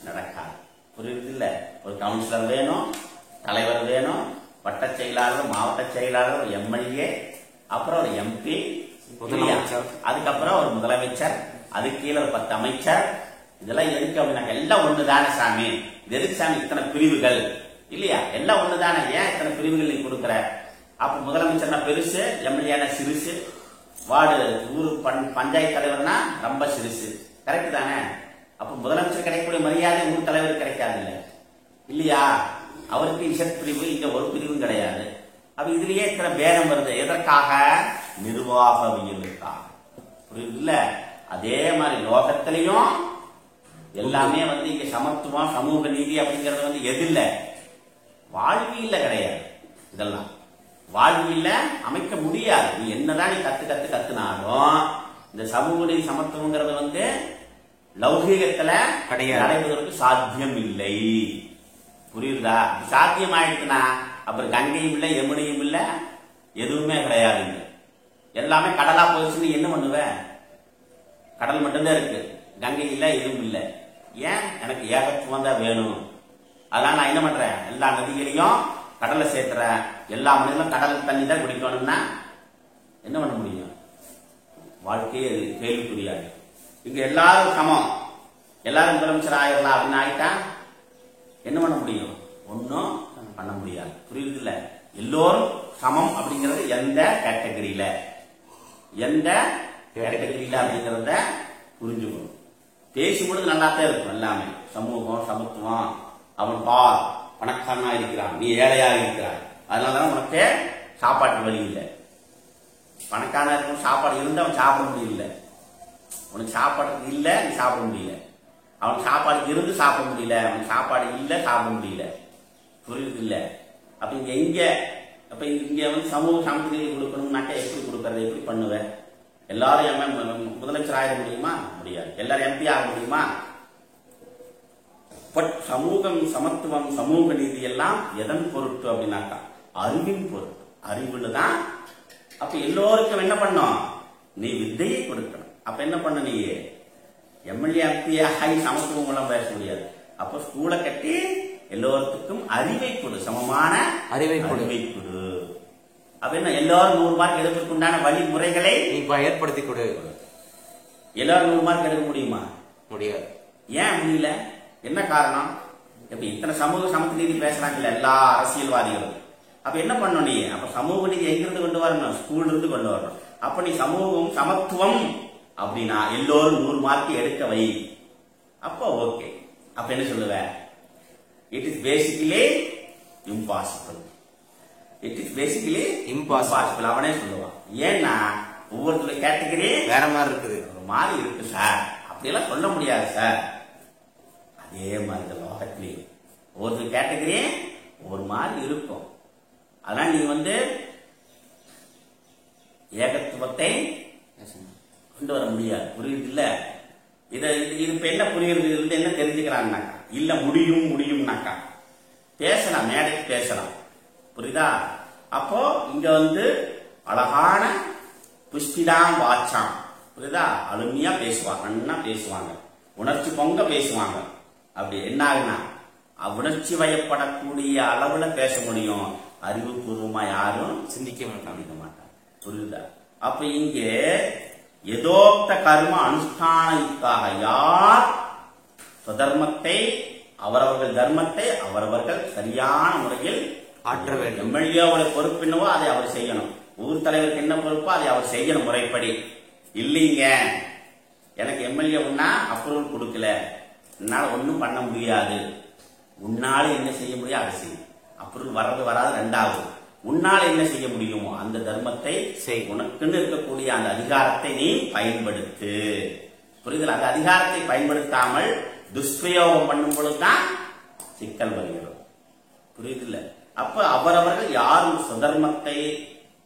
நடக்காது. புரியுது இல்ல? ஒரு கவுன்சிலர் வேணும், தலைவர் வேணும், வட்ட செயலாளர், மாவட்ட செயலாளர், ஒரு எம்எல்ஏ, அப்புறம் ஒரு எம்பி, அதுக்கப்புறம் ஒரு முதலமைச்சர், அதுக்கு கீழே ஒரு 10 அமைச்சர். இதெல்லாம் எதுக்கு அப்படின்னா எல்லாம் ஒண்ணுதானே சாமி. இது எதுக்கு சாமி இத்தனை பிரிவுகள் இல்லையா? எல்லாம் ஒண்ணுதானே, ஏன் இத்தனை பிரிவுகள் நீ கொடுக்குற? அப்ப முதலமைச்சர்னா பெருசு, எம்எல்ஏனா சிறுசு, வார்டு ஊரு பஞ்சாயத்து தலைவர்னா ரொம்ப சிறுசு. கரெக்ட் தானே? அப்ப முதலமைச்சர் கிடைக்கக்கூடிய மரியாதை ஊர் தலைவர் கிடைக்காது இல்லையா? அவருக்கு இசட் பிரிவு, இங்க ஒரு பிரிவும் கிடையாது. அப்ப இதுலயே இத்தனை பேரம் வருது. எதற்காக? நிர்வாகவியலுக்காக. புரியுது இல்ல? அதே மாதிரி லோகத்திலையும் எல்லாமே இங்க சமத்துவம், சமூக நீதி அப்படிங்கறது எது இல்ல, வாழ்வியல்ல கிடையாது. இதெல்லாம் வாழ்வியல்ல அமைக்க முடியாது. நீ என்னதான் நீ கத்துனாலும் இந்த சமூக நீதி சமத்துவங்கிறது லௌகீகத்துல நடைபெறுவதற்கு சாத்தியம் இல்லை. புரியுதா? சாத்தியம் ஆயிடுச்சுன்னா அப்புறம் கங்கையும் இல்ல, யமுனையும் இல்ல, எதுவுமே கிடையாது. எல்லாமே கடலா போயிடுச்சுன்னு என்ன பண்ணுவேன்? கடல் மட்டும்தான் இருக்கு, கங்கை இல்ல, எதுவும் இல்ல. ஏன்? எனக்கு ஏகத்துவம் தான் வேணும். அதனால நான் என்ன பண்றேன்? எல்லா நதிகளையும் கடலை சேர்த்துறேன். எல்லா மனிதனும் கடல் தண்ணி தான் குடிக்கணும்னா என்ன பண்ண முடியும்? வாழ்க்கையே கேள்விக்குரியாது. இங்க எல்லாரும் சமம், எல்லாரும் முதலமைச்சர் ஆயிடலாம் அப்படின்னு ஆயிட்டா என்ன பண்ண முடியும்? ஒன்னும் பண்ண முடியாது. புரியுது இல்ல? எல்லோரும் சமம் அப்படிங்கறது எந்த கேட்டகரியில அப்படிங்கறத புரிஞ்சுக்கணும். பேசும்பொழுது நல்லாத்தான் இருக்கும். எல்லாமே சமூகம், சமத்துவம், அவன் பார் பணக்காரனா இருக்கிறான், நீ ஏழையாக இருக்கிறாய், அதனாலதான் உனக்கு சாப்பாட்டு வழி இல்லை. பணக்காரனா இருக்கும், சாப்பாடு இருந்து அவன் சாப்பிட முடியல. உனக்கு சாப்பாடு இல்ல, நீ சாப்பிட முடியல. அவன் சாப்பாடு இருந்து சாப்பிட முடியல, அவன் சாப்பாடு இல்ல, சாப்பிட முடியல. புரியுது இல்ல? அப்ப இங்க சமூக சமத்துவத்தை கொடுக்கணும்னாக்க எப்படி கொடுக்கறது? எப்படி பண்ணுவேன்? எல்லாரும் முதலமைச்சர் ஆக முடியுமா? முடியாது. எல்லாரும் எம்பி ஆக முடியுமா? பட் சமூகம், சமத்துவம், சமூக நீதி எல்லாம் எதன் பொருட்டு அப்படின்னாக்கா அறிவின் பொருட்டு. அறிவுல தான். அப்ப எல்லோருக்கும் என்ன பண்ணும்? நீ வித்தையை கொடுக்கணும். அப்ப என்ன பண்ண? நீ எம்எல்ஏ, எம்பியாகி சமத்துவம் மூலம் பேச முடியாது. அப்ப ஸ்கூலை கட்டி எல்லோருக்கும் அறிவை கொடு, சமமான அறிவை கொடு. அப்ப என்ன? எல்லாரும் 100 மார்க் எடுப்பதற்கு உண்டான வழிமுறைகளை ஏற்படுத்தி கொடு. எல்லாரும் 100 மார்க் எடுக்க முடியுமா? முடியாது. ஏன் முடியல? என்ன காரணம்? இப்ப இத்தனை சமூக சமத்து நீதி பேசுறாங்கல்ல எல்லா அரசியல்வாதிகளும். அப்ப என்ன பண்ணும் நீ? அப்ப சமூக நீதி எங்கிருந்து கொண்டு வரணும்? ஸ்கூல்ல இருந்து கொண்டு வரணும். அப்ப நீ சமூகம், சமத்துவம் அப்படின்னா எல்லோரும் 100 மார்க் எடுக்க வை. அப்ப ஓகே. அப்ப என்ன சொல்லுவ? It is basically impossible. It is basically impossible அவனே சொல்லுவான். ஏன்னா ஒவ்வொருத்தருடைய கேட்டகரி வேற மாதிரி இருக்குது, ஒரு மாதிரி இருக்கு சார். அப்படியெல்லாம் சொல்ல முடியாது சார். அதே மாதிரி லோகத்திலேயே ஒவ்வொரு கேட்டகரி ஒரு மாதிரி இருக்கும். அதனால நீ ஏகத்துவத்தை கொண்டு வர முடியாது. புரியுது இல்ல? இது இப்ப என்ன புரியுறது? என்ன தெரிஞ்சுக்கிறாங்கனாக்கா இல்ல முடியும்னாக்கா பேசலாம், மேடைக்கு பேசலாம். புரியுதா? அப்போ இங்க அழகான புஷ்பிலாம் வாச்சாம். புரியுதா? அருமையா பேசுவாங்க, நல்லா பேசுவாங்க, உணர்ச்சி பொங்க பேசுவாங்க. அப்படி என்ன ஆகுனா உணர்ச்சி வயப்படக்கூடிய அளவுல பேச முடியும். அறிவுபூர்வமா யாரும் சிந்திக்க மாட்டாங்க. புரியுதா? அப்ப இங்கே யதோக்த கர்ம அனுஷ்டானத்துக்காக யார் சுதர்மத்தை, அவரவர்கள் தர்மத்தை அவரவர்கள் சரியான முறையில் ஆற்ற வேண்டும். எம்எல்ஏவோட பொறுப்பு என்னவோ அதை அவர் செய்யணும். ஊர் தலைவருக்கு என்ன பொறுப்போ அதை அவர் செய்யணும் முறைப்படி. இல்லைங்க எனக்கு எம்எல்ஏ ஒன்னா அப்ரூவல் கொடுக்கல, என்னால ஒன்னும் பண்ண முடியாது. உன்னால என்ன செய்ய முடியும் அதை செய்யும். அப்ரூவல் வர்றது வராது ரெண்டாவது. உன்னால என்ன செய்ய முடியுமோ அந்த தர்மத்தை செய். உனக்குன்னு இருக்கக்கூடிய அந்த அதிகாரத்தை நீ பயன்படுத்து. புரியுதல்? அந்த அதிகாரத்தை பயன்படுத்தாமல் துஷ்பிரயோகம் பண்ணும் பொழுதுதான் சிக்கல் வருகிறது. புரியுதில்ல? அப்ப அவரவர்கள் யாரும் சுதர்மத்தை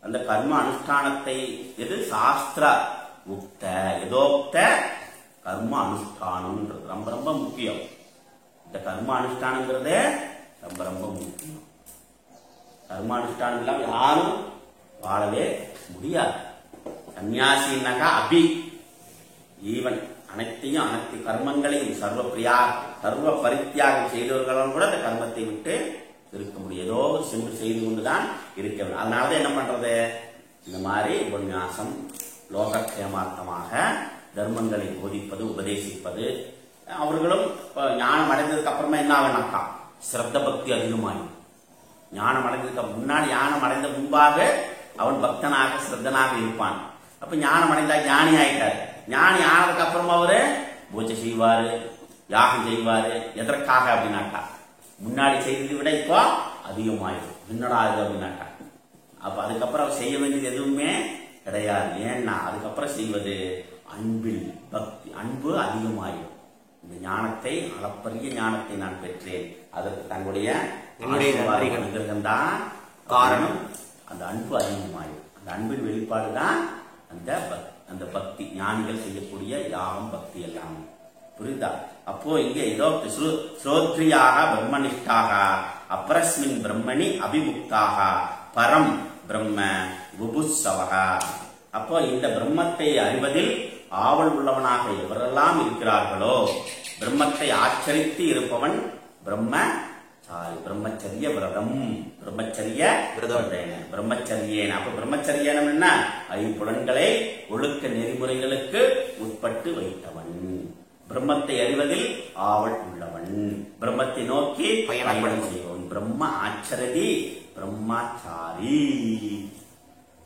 அந்த கர்ம அனுஷ்டானத்தை எது சாஸ்திர உக்த யதோக்த கர்ம அனுஷ்டானம்ன்றது ரொம்ப ரொம்ப முக்கியம். இந்த கர்ம அனுஷ்டானங்கிறதே ரொம்ப ரொம்ப முக்கியம். கர்மானுஷ்டானம் இல்லாம யாரும் வாழவே முடியாது. சன்னியாசின்னாக்கா அபி ஈவன் அனைத்தையும் அனைத்து கர்மங்களையும் சர்வ பரித்தியாகம் செய்தவர்களும் கூட அந்த கர்மத்தை விட்டு இருக்க முடியும். ஏதோ சென்று செய்து கொண்டுதான் இருக்க வேண்டும். அதனாலதான் என்ன பண்றது, இந்த மாதிரி உபன்யாசம் லோகக்ஷேமார்த்தமாக தர்மங்களை போதிப்பது உபதேசிப்பது. அவர்களும் ஞானம் அடைந்ததுக்கு அப்புறமா என்ன ஆகணாக்கா சிரத்த பக்தி அதிகமாகும். ஞானம் அடைந்ததுக்கு முன்னாடி ஞானம் அடைந்த முன்பாக அவன் பக்தனாக சிரத்தனாக இருப்பான். அப்ப ஞானம் அடைந்தா ஞானி ஆயிட்டாரு. ஞானி ஆனதுக்கு அப்புறமா அவரு பூஜை செய்வாரு, யாகம் செய்வாரு. எதற்காக அப்படின்னாக்கா முன்னாடி செய்ததை விட இப்போ அதிகமாயிடும். என்னடா இது அப்படின்னாக்கா அப்ப அதுக்கப்புறம் அவர் செய்ய வேண்டியது எதுவுமே கிடையாது. ஏன்னா அதுக்கப்புறம் செய்வது அன்பில் பக்தி, அன்பு அதிகமாயிடும். இந்த ஞானத்தை அளப்பரிய ஞானத்தை நான் பெற்றேன், அதற்கு தன்னுடைய நிகழ்தான் காரணம். அந்த அன்பு அதிகமாயிடும். அந்த அன்பின் வெளிப்பாடுதான் அந்த பக்தி. ஞானிகள் செய்யக்கூடிய யாகம் பக்தி எல்லாம். புரியுதா? அப்போ இங்க ஏதோ ஸ்ரோத்ரியாக பிரம்மனிஷ்டாக அப்ரஸ்மின் பிரம்மணி அபிமுக்தாக பரம் பிரம்ம புபுத்சவக. அப்போ இந்த பிரம்மத்தை அறிவதில் ஆவல் உள்ளவனாக எவரெல்லாம் இருக்கிறார்களோ, பிரம்மத்தை ஆச்சரித்து இருப்பவன் பிரம்மச்சரிய விரதம், பிரம்மச்சரிய பிரம்மச்சரியேன. அப்ப பிரம்மச்சரியனம் என்ன? ஐம்புலன்களை ஒழுக்க நெறிமுறைகளுக்கு உட்பட்டு வைத்தவன், பிரம்மத்தை அறிவதில் ஆவல் உள்ளவன், பிரம்மத்தை நோக்கி பயணம் செய்வன். பிரம்ம ஆச்சரதி பிரம்மாச்சாரி.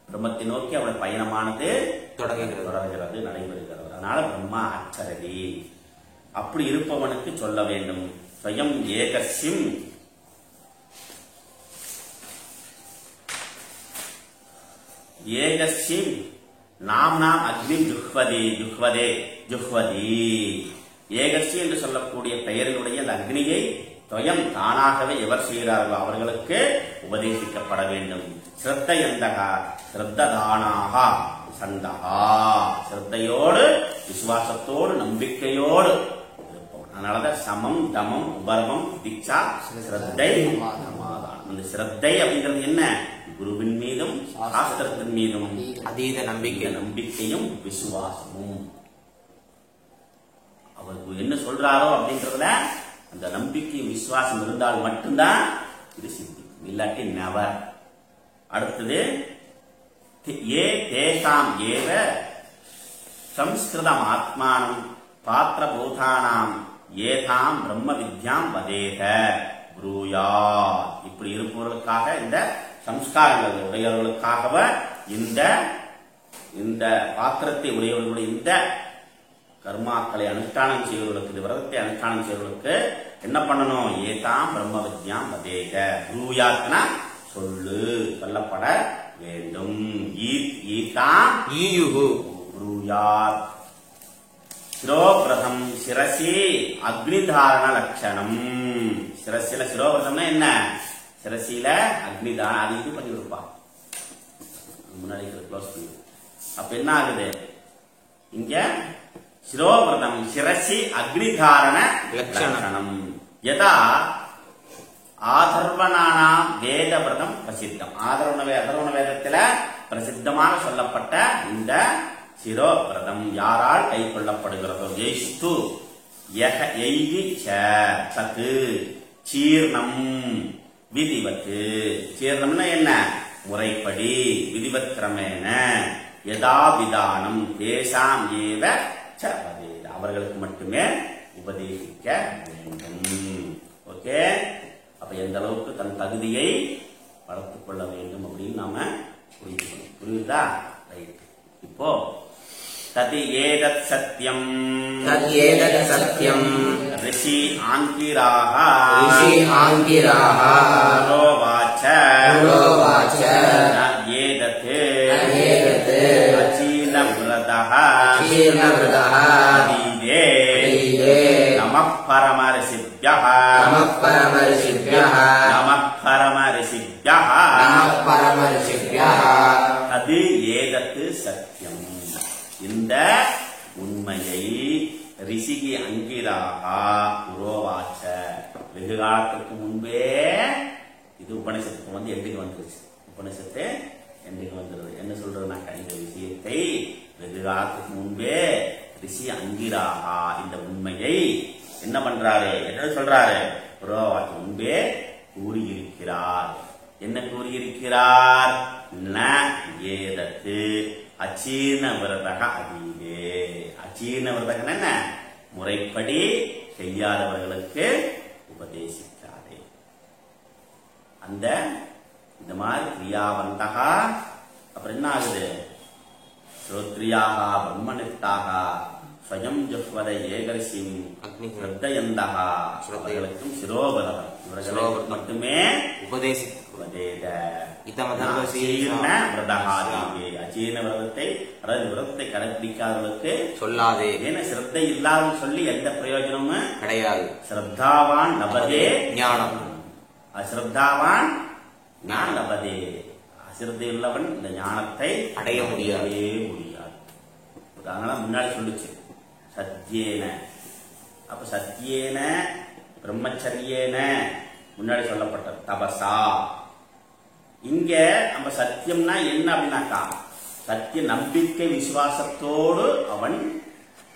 பிரம்மத்தை நோக்கி அவன் பயணமானது தொடர்கிறது, நடைபெறுகிறது. அதனால பிரம்மா ஆச்சரதி. அப்படி இருப்பவனுக்கு சொல்ல வேண்டும், ஸ்வயம் ஏகஸ்யம் ஏகஸ்யம் நாம் அக்னி ஜுஹ்வதி. ஏகஸ்யம் என்று சொல்லக்கூடிய பெயரினுடைய அந்த அக்னியை ஸ்வயம் தானாகவே எவர் செய்கிறார்களோ அவர்களுக்கு உபதேசிக்கப்பட வேண்டும். ஸ்ரத்தையந்தகா ஸ்ரத்ததானாக சந்தகா. ஸ்ரத்தையோடு விசுவாசத்தோடு நம்பிக்கையோடு இருப்போம். அதனாலதான் சமம் தமம் உபரமம் தீட்சா ஸ்ரத்தை சமாதானம். அந்த ஸ்ரத்தை அப்படிங்கிறது என்ன? குருவின் மீதும் சாஸ்திரத்தின் மீதும் அதீத நம்பிக்கையும் விசுவாசமும். அவருக்கு என்ன சொல்றாரோ அப்படின்றதுல அந்த நம்பிக்கை விசுவாசம் இருந்தால் மட்டும்தான் இது சித்திக்கும், இல்லாட்டி நெவர். அடுத்தது ஏ தேசாம் ஏவ சம்ஸ்கிருதம் ஆத்மானம் பாத்திரபூதானாம் ஏதாம் பிரம்ம வித்யாம் வதேக ப்ரூயா. இப்படி இருப்பவர்களுக்காக, இந்த சம்ஸ்காரங்கள் உடையவர்களுக்காக, இந்த பாத்திரத்தை உடையவர்களுடைய இந்த கர்மாக்களை அனுஷ்டானம் செய்வர்களுக்கு, இந்த விரதத்தை அனுஷ்டானம் செய்வர்களுக்கு என்ன பண்ணணும்? ஏதாம் பிரம்ம வித்யாம் வதேக. ப்ரூயாத்னா சொல்லு, சொல்லப்பட வேண்டும். சிரோவிரதம் சிரசி அக்னிதாரண லட்சணம். சிரசில சிரோவிரதம்னா என்ன? சிரசில அக்னிதாரணம். அது இது பண்ணி கொடுப்பா முன்னாடி க்ளோஸ் பண்ணி. அப்ப என்ன ஆகுது இங்க? சிரோவிரதம் சிரசி அக்னிதாரண லட்சணம். யதா ஆதர்வனானாம் வேத விரதம் பிரசித்தம். அதர்வண வேதத்துல பிரசித்தமாக சொல்லப்பட்ட இந்த சிரோ விரதம் யாரால் கை கொள்ளப்படுகிறதோ, எய்ஸ்து எய்வி சத்து சீர்ணம் விதிவத்து. சீர்ணம்னா என்ன? முறைப்படி, விதிவத் கிரமேன, யதாவிதானம் தேசாம் ஏவ ச வதேத. அவர்களுக்கு மட்டுமே உபதேசிக்க வேண்டும். ஓகே. அப்ப எந்த அளவுக்கு தன் தகுதியை வளர்த்துக் கொள்ள வேண்டும் அப்படின்னு நாம புரிஞ்சுக்கணும். புரியுதா? ரைட். இப்போ ததி ஏதத் சத்யம் ரிஷி ஆங்கிராக புரோவாச்ச ஏதத் அச்சீன விரதः நமः பரம ரிஷிப்யஹ நமः பரம ரிஷிப்யஹ நமः பரம ரிஷிப்யஹ நமः பரம ரிஷிப்யஹ அது ஏதத்து சத்தியம். இந்த உண்மையை ரிஷிகி அங்கிராக புரோவாச்ச வெகு காலத்துக்கு முன்பே இது உபநிஷத்துக்கு வந்து எண்டுக்கு வந்துருச்சு. உபநிஷத்து எண்டுக்கு வந்துருது. என்ன சொல்றதுனாக்கா இந்த விஷயத்தை வெகு காலத்துக்கு முன்பே ரிஷி அங்கிராகா இந்த உண்மையை என்ன பண்றாரு, என்ன சொல்றாரு, புரோவாச்ச முன்பே கூறியிருக்கிறார். என்ன கூறியிருக்கிறார்? ந ஏதத்து அச்சீர்ண விரதக அதீதே. அச்சீர்ண விரதகன் என்ன, முறைப்படி செய்யாதவர்களுக்கு உபதேசிக்காதே. அந்த இந்த மாதிரி கிரியாவந்தகா அப்புறம் என்ன ஆகுது, ஸ்ரோத்ரியாக பிரம்மனிஷ்டாக ஸ்வயம் ஜுஹ்வத ஏகரிசிம் ஸ்ரத்தயந்தக அவர்களுக்கும் சிரோபதம் இவர்களுக்கு மட்டுமே உபதேசி உபதேத இதமதர்வசீர்ண அச்சீர்ண விரதத்தை அதாவது விரதத்தை கடைபிடிக்காதவர்களுக்கு சொல்லாதே. ஏன்னா சிரத்தை இல்லாமல் சொல்லி எந்த பிரயோஜனமும் கிடையாது. ஸ்ரத்தாவான் நபதே ஞானம். அஸ்ரத்தாவான் ஞான நபதே. அசிரத்தை உள்ளவன் இந்த ஞானத்தை அடைய முடியாது. அதனால முன்னாடி சொல்லுச்சு சத்தியேன. அப்ப சத்தியேன பிரம்மச்சரியேன முன்னாடி சொல்லப்பட்டது தபசா. இங்க நம்ம சத்தியம்னா என்ன அப்படின்னாக்கா சத்திய நம்பிக்கை விசுவாசத்தோடு அவன்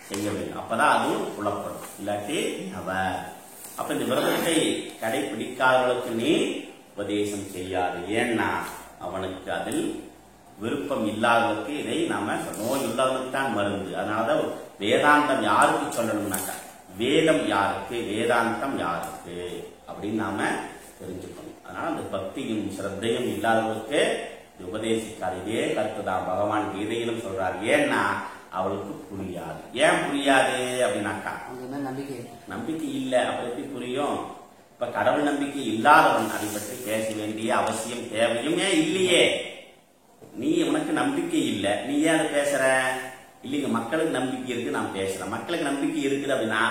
செய்ய வேண்டும். அப்பதான் அது புலப்படும். இல்லாட்டி அவ அப்ப இந்த விரதத்தை கடைபிடிக்காதவர்களுக்கு நீ உபதேசம் செய்யாது. ஏன்னா அவனுக்கு அதில் விருப்பம் இல்லாதவருக்கு இதை நாம நோய் உள்ளவனுக்கு தான் மருந்து. அதனாலதான் வேதாந்தம் யாருக்கு சொல்லணும்னாக்கா வேதம் யாருக்கு, வேதாந்தம் யாருக்கு அப்படின்னு நாம தெரிஞ்சுக்கணும். அதனால அந்த பக்தியும் சிரத்தையும் இல்லாதவருக்கு உபதேசிக்காது. இதே கருத்து தான் பகவான் கீதையிலும் சொல்றாரு. ஏன்னா அவளுக்கு புரியாது. ஏன் புரியாது அப்படின்னாக்கா நம்பிக்கை இல்ல. அப்ப எப்படி புரியும்? இப்ப கடவுள் நம்பிக்கை இல்லாதவன் அதை பற்றி பேச வேண்டிய அவசியம் தேவையும் ஏன் இல்லையே. நீ உனக்கு நம்பிக்கை இல்ல, நீ ஏன் அதை பேசுற? இல்லைங்க, மக்களுக்கு நம்பிக்கை இருக்கு, நான் பேசுறேன். மக்களுக்கு நம்பிக்கை இருக்குது அப்படின்னா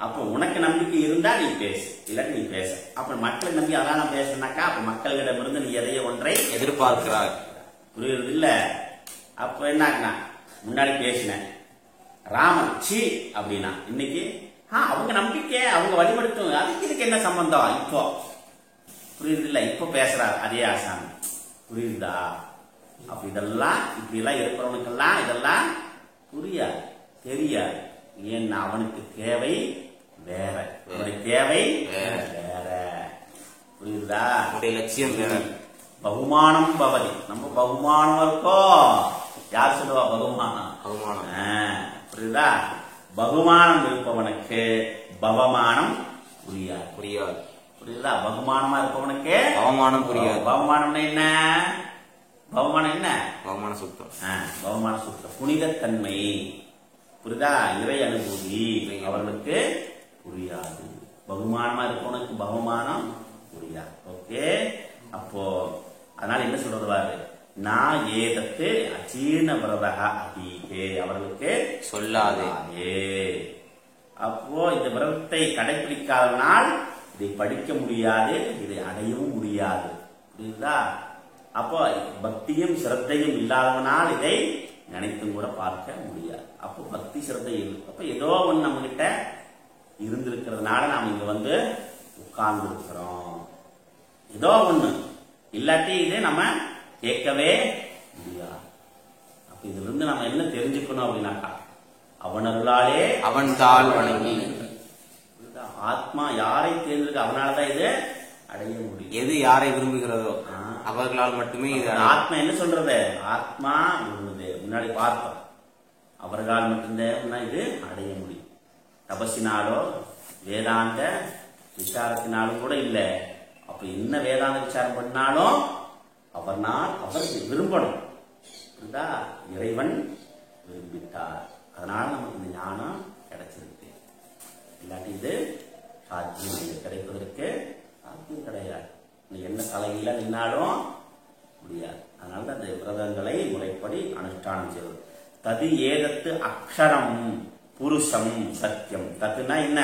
அப்ப உனக்கு நம்பிக்கை இருந்தா நீ பேசு, இல்லாட்டி நீ பேச. அப்ப மக்களுக்கு நம்பி அதான் நான் பேசுனாக்கா அப்ப மக்களிடமிருந்து நீ எதைய ஒன்றை எதிர்பார்க்கிறார். புரியுறது இல்ல? அப்ப என்ன முன்னாடி பேசினேன் ராமன் சி அப்படின்னா இன்னைக்கு அவங்க நம்பிக்கை அவங்க வழிபடுத்தும், அதுக்கு இதுக்கு என்ன சம்பந்தம்? இப்போ புரியுது இல்ல? இப்போ பேசுறாரு அதே ஆசாமி. புரியுதா? அப்ப இதெல்லாம் இப்படி எல்லாம் இருக்கிறவனுக்கெல்லாம் இதெல்லாம் புரியாது, தெரியாது. ஏன்னா அவனுக்கு தேவை வேற, அவனுடைய தேவை வேற. புரியுதா? லட்சியம் வேற. பகுமானம் பவதி. நம்ம பகுமானம் இருக்கோம். யார் சொல்லுவா பகுமானம்? புரியுதா? பகுமானம் இருப்பவனுக்கு பவமானம் புரியாது. புரியுதா? பகுமானமா இருப்பவனுக்கு பவமானம் புரியாது. பவமானம்னா என்ன? பவமானம் என்ன? பவமான சுத்தம். பவமான சுத்தம், புனிதத்தன்மை. புரியுதா? இறை அனுபூதி அவர்களுக்கு புரியாது. பகுமானமா இருப்பவனுக்கு பவமானம் புரியாது. ஓகே. அப்போ அதனால என்ன சொல்றது பாரு, நான் ஏதத்து அச்சீர்ண விரதக அதீதே அவர்களுக்கு சொல்லாதே. அப்போ இந்த விரதத்தை கடைபிடிக்காதனால் இதை படிக்க முடியாது, இதை அடையவும் முடியாது. புரியுதா? அப்போ பக்தியும் சிரத்தையும் இல்லாதவனால் இதை நினைத்தும் கூட பார்க்க முடியாது. அப்போ பக்தி சிரத்தை அப்ப ஏதோ ஒண்ணு நம்ம கிட்ட இருந்திருக்கிறதுனால நாம இங்க வந்து உட்கார்ந்து இருக்கிறோம். ஏதோ ஒண்ணு இல்லாட்டி இது நம்ம கேட்கவே முடியாது. அப்ப இதுல இருந்து நம்ம என்ன தெரிஞ்சுக்கணும் அப்படின்னாக்கா அவனருளாலே அவன் தாழ் வணங்கி. ஆத்மா யாரை தேர்ந்தெடுக்க அவனாலதான் இது அடைய முடியும். எது யாரை விரும்புகிறதோ அவர்களால் மட்டுமே இது. ஆத்மா என்ன சொல்றது? ஆத்மா முன்னாடி பார்த்தோம், அவர்களால் மட்டும்தான் இது அடைய முடியும். தபசினாலோ வேதாந்த விசாரத்தினாலும் கூட இல்லை. அப்ப என்ன வேதாந்த விசாரம் பண்ணாலும் அவர்னால் அவருக்கு விரும்பணும். இறைவன் விரும்பிட்டார், அதனால நமக்கு இந்த ஞானம் கிடைச்சிருக்கு. இல்லாட்டி இது சாத்தியம் கிடைப்பதற்கு சாத்தியம் கிடையாது. என்ன தலையில நின்னாலும் முடியாது. அதனால அந்த விரதங்களை முறைப்படி அனுஷ்டானம் செய்வது. தது ஏதத்து அக்ஷரம் புருஷம் சத்தியம். தத்துனா என்ன?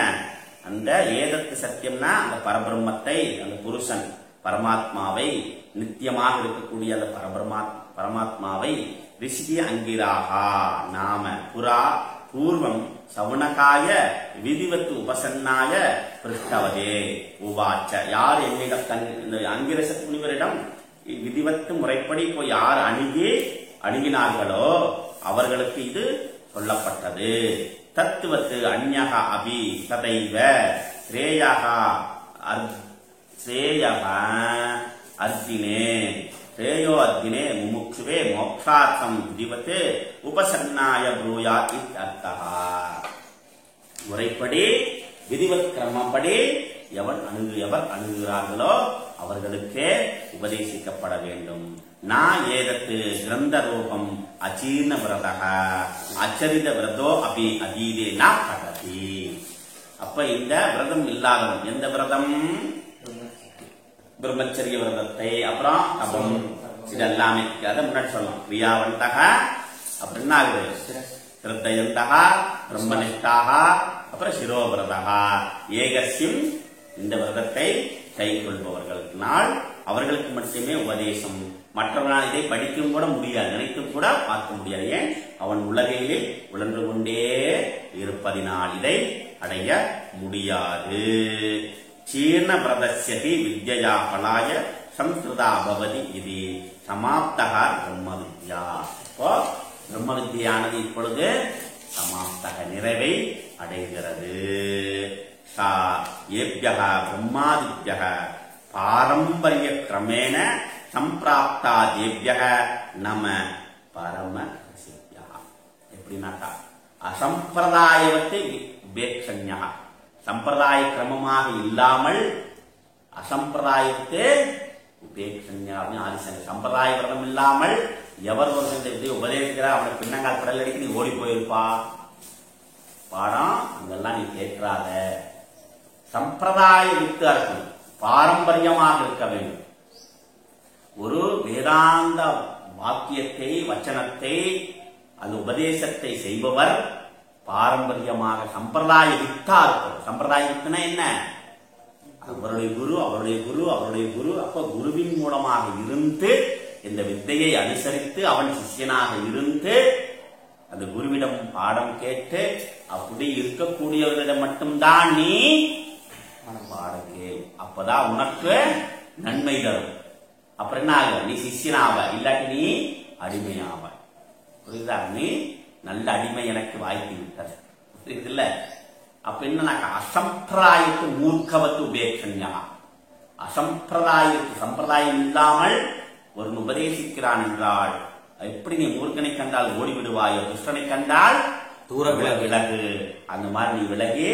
அந்த ஏதத்து சத்தியம்னா அந்த பரபிரம்மத்தை, அந்த புருஷன் பரமாத்மாவை, நித்தியமாக இருக்கக்கூடிய அந்த பரமாத்மாவை ரிஷி அங்கிராகா நாம புரா பூர்வம் சவுனகாய விதிவத்து உபசன்னாய பிருஷ்டவதே உவாச்ச. யார் என்னிடம் இந்த அங்கிரச முனிவரிடம் விதிவத்து முறைப்படி போய் யார் அணுகினார்களோ அவர்களுக்கு இது சொல்லப்பட்டது. தத்துவத்து அந்யக அபி ததைவ ஸ்ரேயக அர்ஜுனே ஸ்ரேயோ அர்ஜுனே முமுக்ஷுவே மோக்ஷார்த்தம் விதிவத்து உபசன்னாய ப்ரூயா இத்யர்த்தः. முறைப்படி விதிவத் கிரமப்படி எவர் அணுகுகிறார்களோ அவர்களுக்கே உபதேசிக்கப்பட வேண்டும். நான் ஏதத்து கிரந்த ரூபம் அச்சீர்ண விரதக அச்சரித விரதோ அபி அதீதே ந படதி. அப்ப இந்த விரதம் இல்லாதவன், எந்த விரதம்? பிரம்மச்சரிய விரதத்தை, அப்புறம் தபம், இதெல்லாமே அதை முன்னாடி சொல்லலாம். கிரியாவந்தக, அப்புறம் என்ன ஆகுது? ஸ்ரத்தையந்தக, பிரம்மனிஷ்டாக, அப்புறம் சிரோவிரதக ஏகஸ்யம். இந்த விரதத்தை கை கொள்பவர்களுக்குனால் அவர்களுக்கு மட்டுமே உபதேசம். மற்றவனால் இதை படிக்கவும் கூட முடியாது, நினைத்தும் கூட பார்க்க முடியாது. ஏன்? அவன் உலகையில் உழன்று கொண்டே இருப்பதினால் இதை அடைய முடியாது. சீர்ண பிரதஸ்யதி வித்யா பலாய சம்ஸ்கிருதா பவதி இது சமாப்தக பிரம்ம வித்யா. இப்போ பிரம்ம வித்யானது இப்பொழுது சமாப்தக நிறைவை அடைகிறது. ஏப்யக பிரம்மாதித்யக பாரம்பரிய கிரமேண சம்பிராப்தா தேவ்யக நம பரம சித்யா. எப்படின்னாக்கா அசம்பிரதாயவத்தை உபேட்சண்யா, சம்பிரதாய கிரமமாக இல்லாமல் அசம்பிரதாயத்தை உபேட்சண்யா ஆதிசங்கர். சம்பிரதாய விரதம் இல்லாமல் எவர் ஒருவன் உபதேசிக்கிறார் அவனை பின்னங்கால் கடல் அடிக்க நீ ஓடி போயிருப்பா. பாடம் அங்கெல்லாம் நீ கேட்கிறாத. சம்பிரதாய யுக்தா இருக்கணும், பாரம்பரியமாக இருக்க வேண்டும். ஒரு வேதாந்த வாக்கியத்தை, வச்சனத்தை, அந்த உபதேசத்தை செய்பவர் பாரம்பரியமாக சம்பிரதாய யுக்தா இருக்கும். சம்பிரதாய யுக்தனா என்ன? அவருடைய குரு, அவருடைய குரு, அவருடைய குரு. அப்ப குருவின் மூலமாக இருந்து இந்த வித்தையை அனுசரித்து அவன் சிஷ்யனாக இருந்து அந்த குருவிடம் பாடம் கேட்டு அப்படி இருக்கக்கூடியவர்களிடம் மட்டும்தான் நீ பாடம் கேள். அப்பதான் உனக்கு நன்மை தரும். அப்புறம் என்ன ஆகும்? நீ சிஷ்யனாவ, இல்லாட்டி நீ அடிமையாவ. புரியுதா? நீ நல்ல அடிமை எனக்கு வாய்ப்பு விட்டது. புரியுதுல்ல? அப்ப என்னன்னாக்கா அசம்பிரதாயத்து மூர்க்கவத்து உபேட்சண்யா. அசம்பிரதாயத்து, சம்பிரதாயம் இல்லாமல் ஒரு உபதேசிக்கிறான் என்றால் எப்படி நீ மூர்க்கனை கண்டால் ஓடிவிடுவாயோ, துஷ்டனை கண்டால் தூர விலகு, அந்த மாதிரி நீ விலகி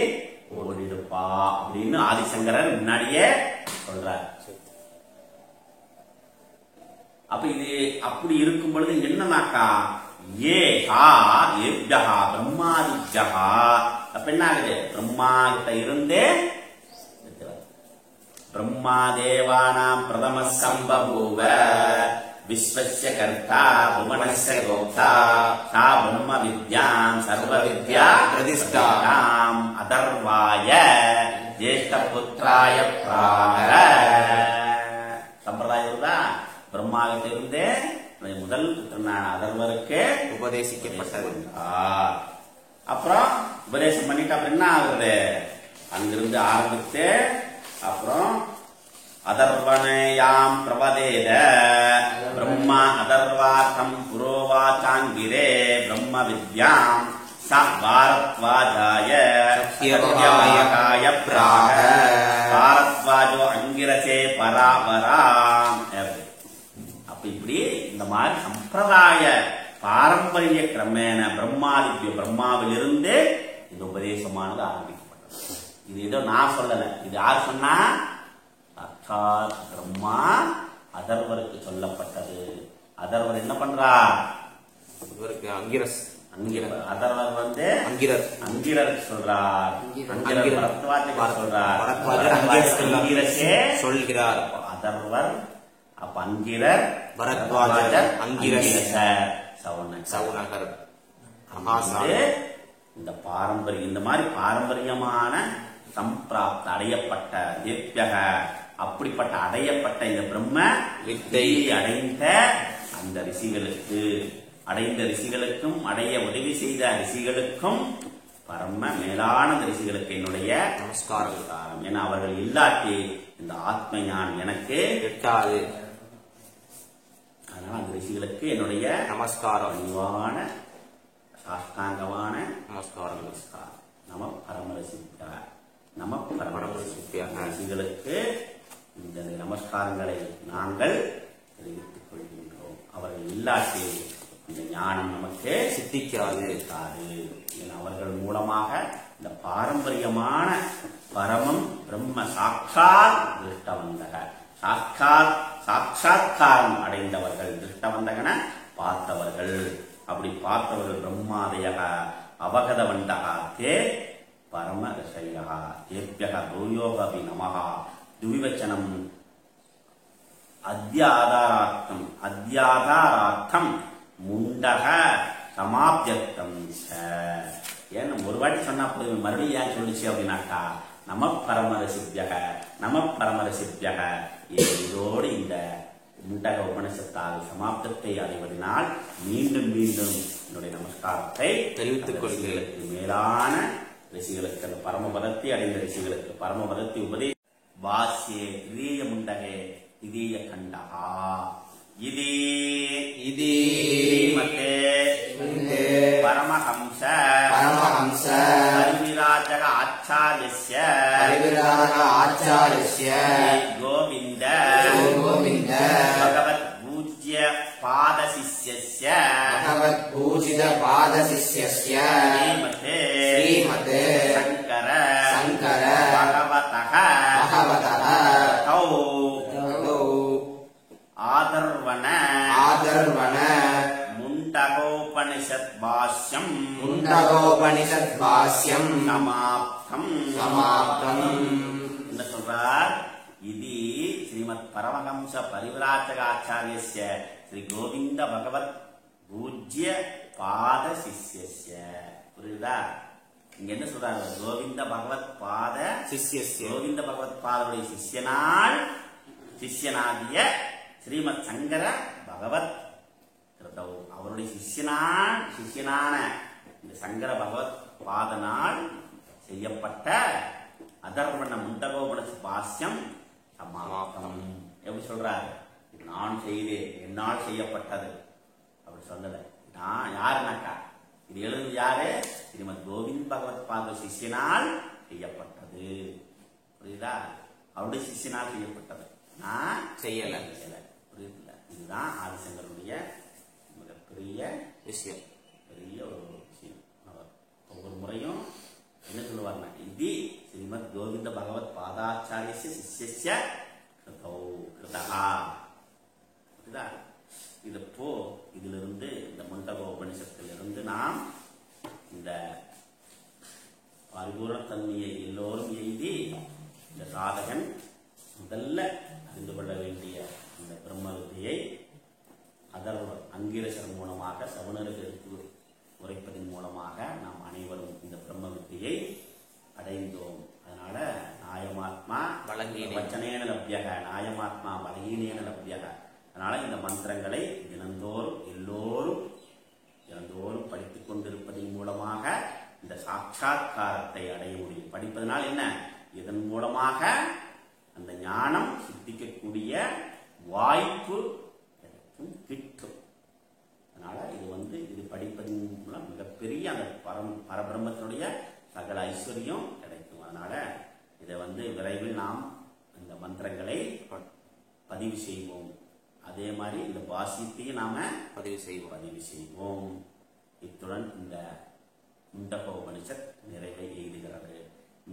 ஓடிடுப்பா அப்படின்னு ஆதிசங்கரர் முன்னாடியே சொல்றார். அப்ப இது அப்படி இருக்கும் பொழுது என்னன்னாக்கா பிரம்மாதித்யா. அப்ப என்ன ஆகுது? பிரம்மா கிட்ட இருந்தே பிரம்மா தேவானாம் பிரதம சம்பபூவ விஸ்வஸ்ய கர்த்தா புவனஸ்ய கோப்தா சா பிரம்ம வித்யாம் சர்வ வித்யா பிரதிஷ்டாம் அதர்வாய ஜேஷ்ட புத்ராய பிராமர. சம்பிரதாயம் தான் பிரம்மாவிட்ட இருந்தே முதல் புத்திரனான அதர்வருக்கு உபதேசிக்கப்பட்டது. அப்புறம் உபதேசம் பண்ணிட்டு அப்புறம் என்ன ஆகுது? அங்கிருந்து ஆரம்பித்து அப்புறம் அதர்வனயாம் பிரபதேத பிரம்மா அதர்வாத்தம் புரோவாச்சாங்கிரே பிரம்ம வித்யாம் ச பாரத்வாஜாய சத்யவாய பிராக பாரத்வாஜோ அங்கிரசே பராபராம். அப்ப இப்படி இந்த மாதிரி சம்பிரதாய பாரம்பரிய கிரமேண பிரம்மாவிலிருந்து இந்த உபதேசமானது ஆரம்பிக்கப்பட்டது. இது ஏதோ நான் சொல்லல, இது யார் சொன்னா? சாட்சாத் பிரம்மா அதர்வருக்கு சொல்லப்பட்டது. அதர்வர் என்ன பண்றார்? இவருக்கு அங்கிரஸ், அதர்வர் வந்து அங்கிரர் சொல்றார். அங்கிரசே சொல்கிறார். அதர்வர், அப்ப அங்கிரர், பரத்வாஜர், அங்கிரசர், சவுனகர். இந்த பாரம்பரியம், இந்த மாதிரி பாரம்பரியமான சம்பிராப்த அடையப்பட்ட தேவ்யக அப்படிப்பட்ட அடையப்பட்ட இந்த பிரம்ம வித்தை அடைந்த அந்த ரிஷிகளுக்கு அடைந்த ரிஷிகளுக்கும் அடைய உதவி செய்த ரிஷிகளுக்கும் பரம மேலான ரிஷிகளுக்கு என்னுடைய நமஸ்காரம். ஏன்னா அவர்கள் இல்லாட்டி இந்த ஆத்ம ஞானம் எனக்கு எட்டாது. அதனால அந்த ரிஷிகளுக்கு என்னுடைய நமஸ்காரம், அன்பான சாஷ்டாங்கமான நமஸ்காரம். நமஸ்காரம். நம பரமரசித்தா நம பரமரசித்தா ரிஷிகளுக்கு இந்த நமஸ்காரங்களை நாங்கள் தெரிவித்துக் கொள்கின்றோம். அவர்கள் இல்லாட்டி இந்த ஞானம் நமக்கு சித்திக்காது. அவர்கள் மூலமாக இந்த பாரம்பரியமான பரமம் பிரம்ம சாட்சாத் திருஷ்டவந்தக சாட்சாத்காரம் அடைந்தவர்கள் திருஷ்டவந்தகன பார்த்தவர்கள். அப்படி பார்த்தவர்கள் பிரம்மாதயக அவகதவண்டக தே பரம ரிஷயக தேப்யக பூயோகபி நமஹ துவிவச்சனம் அத்தியாதாரார்த்தம் முண்டக சமாப்தியர்த்தம். ஏன் ஒரு வாட்டி சொன்னா போதும், மறுபடியும் ஏன் சொல்லிச்சு அப்படின்னாக்கா நம பரமரசித்யக நம பரமரசித்யக இதோடு இந்த முண்டக உபனிஷத்தால் சமாப்தத்தை அடைவதனால் மீண்டும் மீண்டும் என்னுடைய நமஸ்காரத்தை தெரிவித்துக் கொள்கிறேன். மேலான ரிஷிகளுக்கு அந்த பரமபதத்தை அடைந்த ரிஷிகளுக்கு பரமபதத்தை உபதேச வாசியே இதீய முண்டகே இதீய கண்டகா இதே மத்தே பரமஹம்ச பரிவிராஜக ஆச்சார்யஸ்ய கோவிந்த பகவத் பூஜ்ய பாதசிஷ்யஸ்ய ஸ்ரீமதே சங்கர பகவதः ஆதர்வன முண்டகோபனிஷத் பாஷ்யம் சமாப்தம். என்ன சொல்றார்? இது ஸ்ரீமத் பரமஹம்ச பரிவிராஜக ஆச்சார்யஸ்ய ஸ்ரீ கோவிந்த பகவத் பூஜ்ய பாத சிஷ்யஸ்ய. புரியுதா? இங்க என்ன சொல்றாங்க? கோவிந்த பகவத் பாத சிஷ்யஸ்ய கோவிந்த பகவத் பாதருடைய சிஷ்யனாகிய ஸ்ரீமத் சங்கர பகவத் அவருடைய சிஷ்யனான இந்த சங்கர பகவத் பாதனால் செய்யப்பட்ட அதர்வண முண்டகோபன பாஷ்யம் சமாப்தம். எப்படி சொல்றாரு? நான் செய்தேன், என்னால் செய்யப்பட்டது அப்படி சொல்லல. நான் யாருனாக்கா இது எழுது யாரு? ஸ்ரீமத் கோவிந்த் பகவத் பாத சிஷ்யனால் செய்யப்பட்டது. புரியுதா? அவருடைய சிஷ்யனால் செய்யப்பட்டது, நான் செய்யல. புரியுதுல? இதுதான் ஆதிசங்கருடைய மிகப்பெரிய விஷயம், பெரிய ஒரு விஷயம். அவர் ஒவ்வொரு முறையும் என்ன சொல்லுவார்னா, இது ஸ்ரீமத் கோவிந்த பகவத் பாதாச்சாரிய சிஷ்ய கிருதா. இது போ இதிலிருந்து இந்த முண்டக உபனிஷத்திலிருந்து நாம் இந்த பரிபூர்ணத்தன்மையை எல்லோரும் எழுதி இந்த சாதகன் முதல்ல அறிந்து கொள்ள வேண்டிய இந்த பிரம்ம வித்தியை அங்கிரசர் மூலமாக சவுனருக்கு எடுத்து உரைப்பதன் மூலமாக நாம் அனைவரும் இந்த பிரம்ம வித்தியை அடைந்தோம். அதனால நாயமாத்மா வச்சனேன லப்யக நாயமாத்மா பலகீனேன லப்யக. அதனால இந்த மந்திரங்களை தினந்தோறும் எல்லோரும் படித்துக் கொண்டிருப்பதன் மூலமாக இந்த சாட்சாத்காரத்தை அடைய முடியும். படிப்பதனால் என்ன? இதன் மூலமாக அந்த ஞானம் சித்திக்கக்கூடிய வாய்ப்பு கிட்டும். அதனால இது படிப்பதன் மூலம் மிகப்பெரிய அந்த பரபிரம்மத்தினுடைய சகல ஐஸ்வர்யம் கிடைக்கும். அதனால இதை விரைவில் நாம் இந்த மந்திரங்களை பதிவு செய்வோம். அதே மாதிரி இந்த வாசியத்தையும் நாம பதிவு செய்வோம். இத்துடன் இந்த முண்டகோபனிஷத் நிறைவை எய்துகிறது.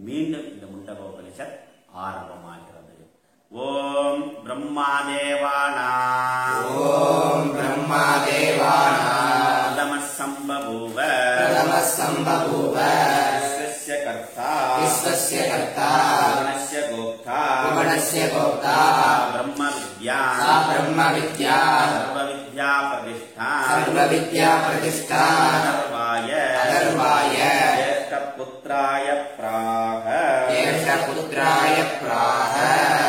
மீண்டும் இந்த முண்டகோபனிஷத் ஆரம்பமாகிறது. ஓம் பிரம்மாதேவானாம் பிரதமசம்பபூவ விஸ்வஸ்ய கர்த்தா புவனஸ்ய கோப்தா பிரம்ம வித்யா சர்வவித்யா பிரதிஷ்டா அதர்வாய ஜேஷ்டபுத்ராய பிராக ज्येष्ठपुत्राय प्राह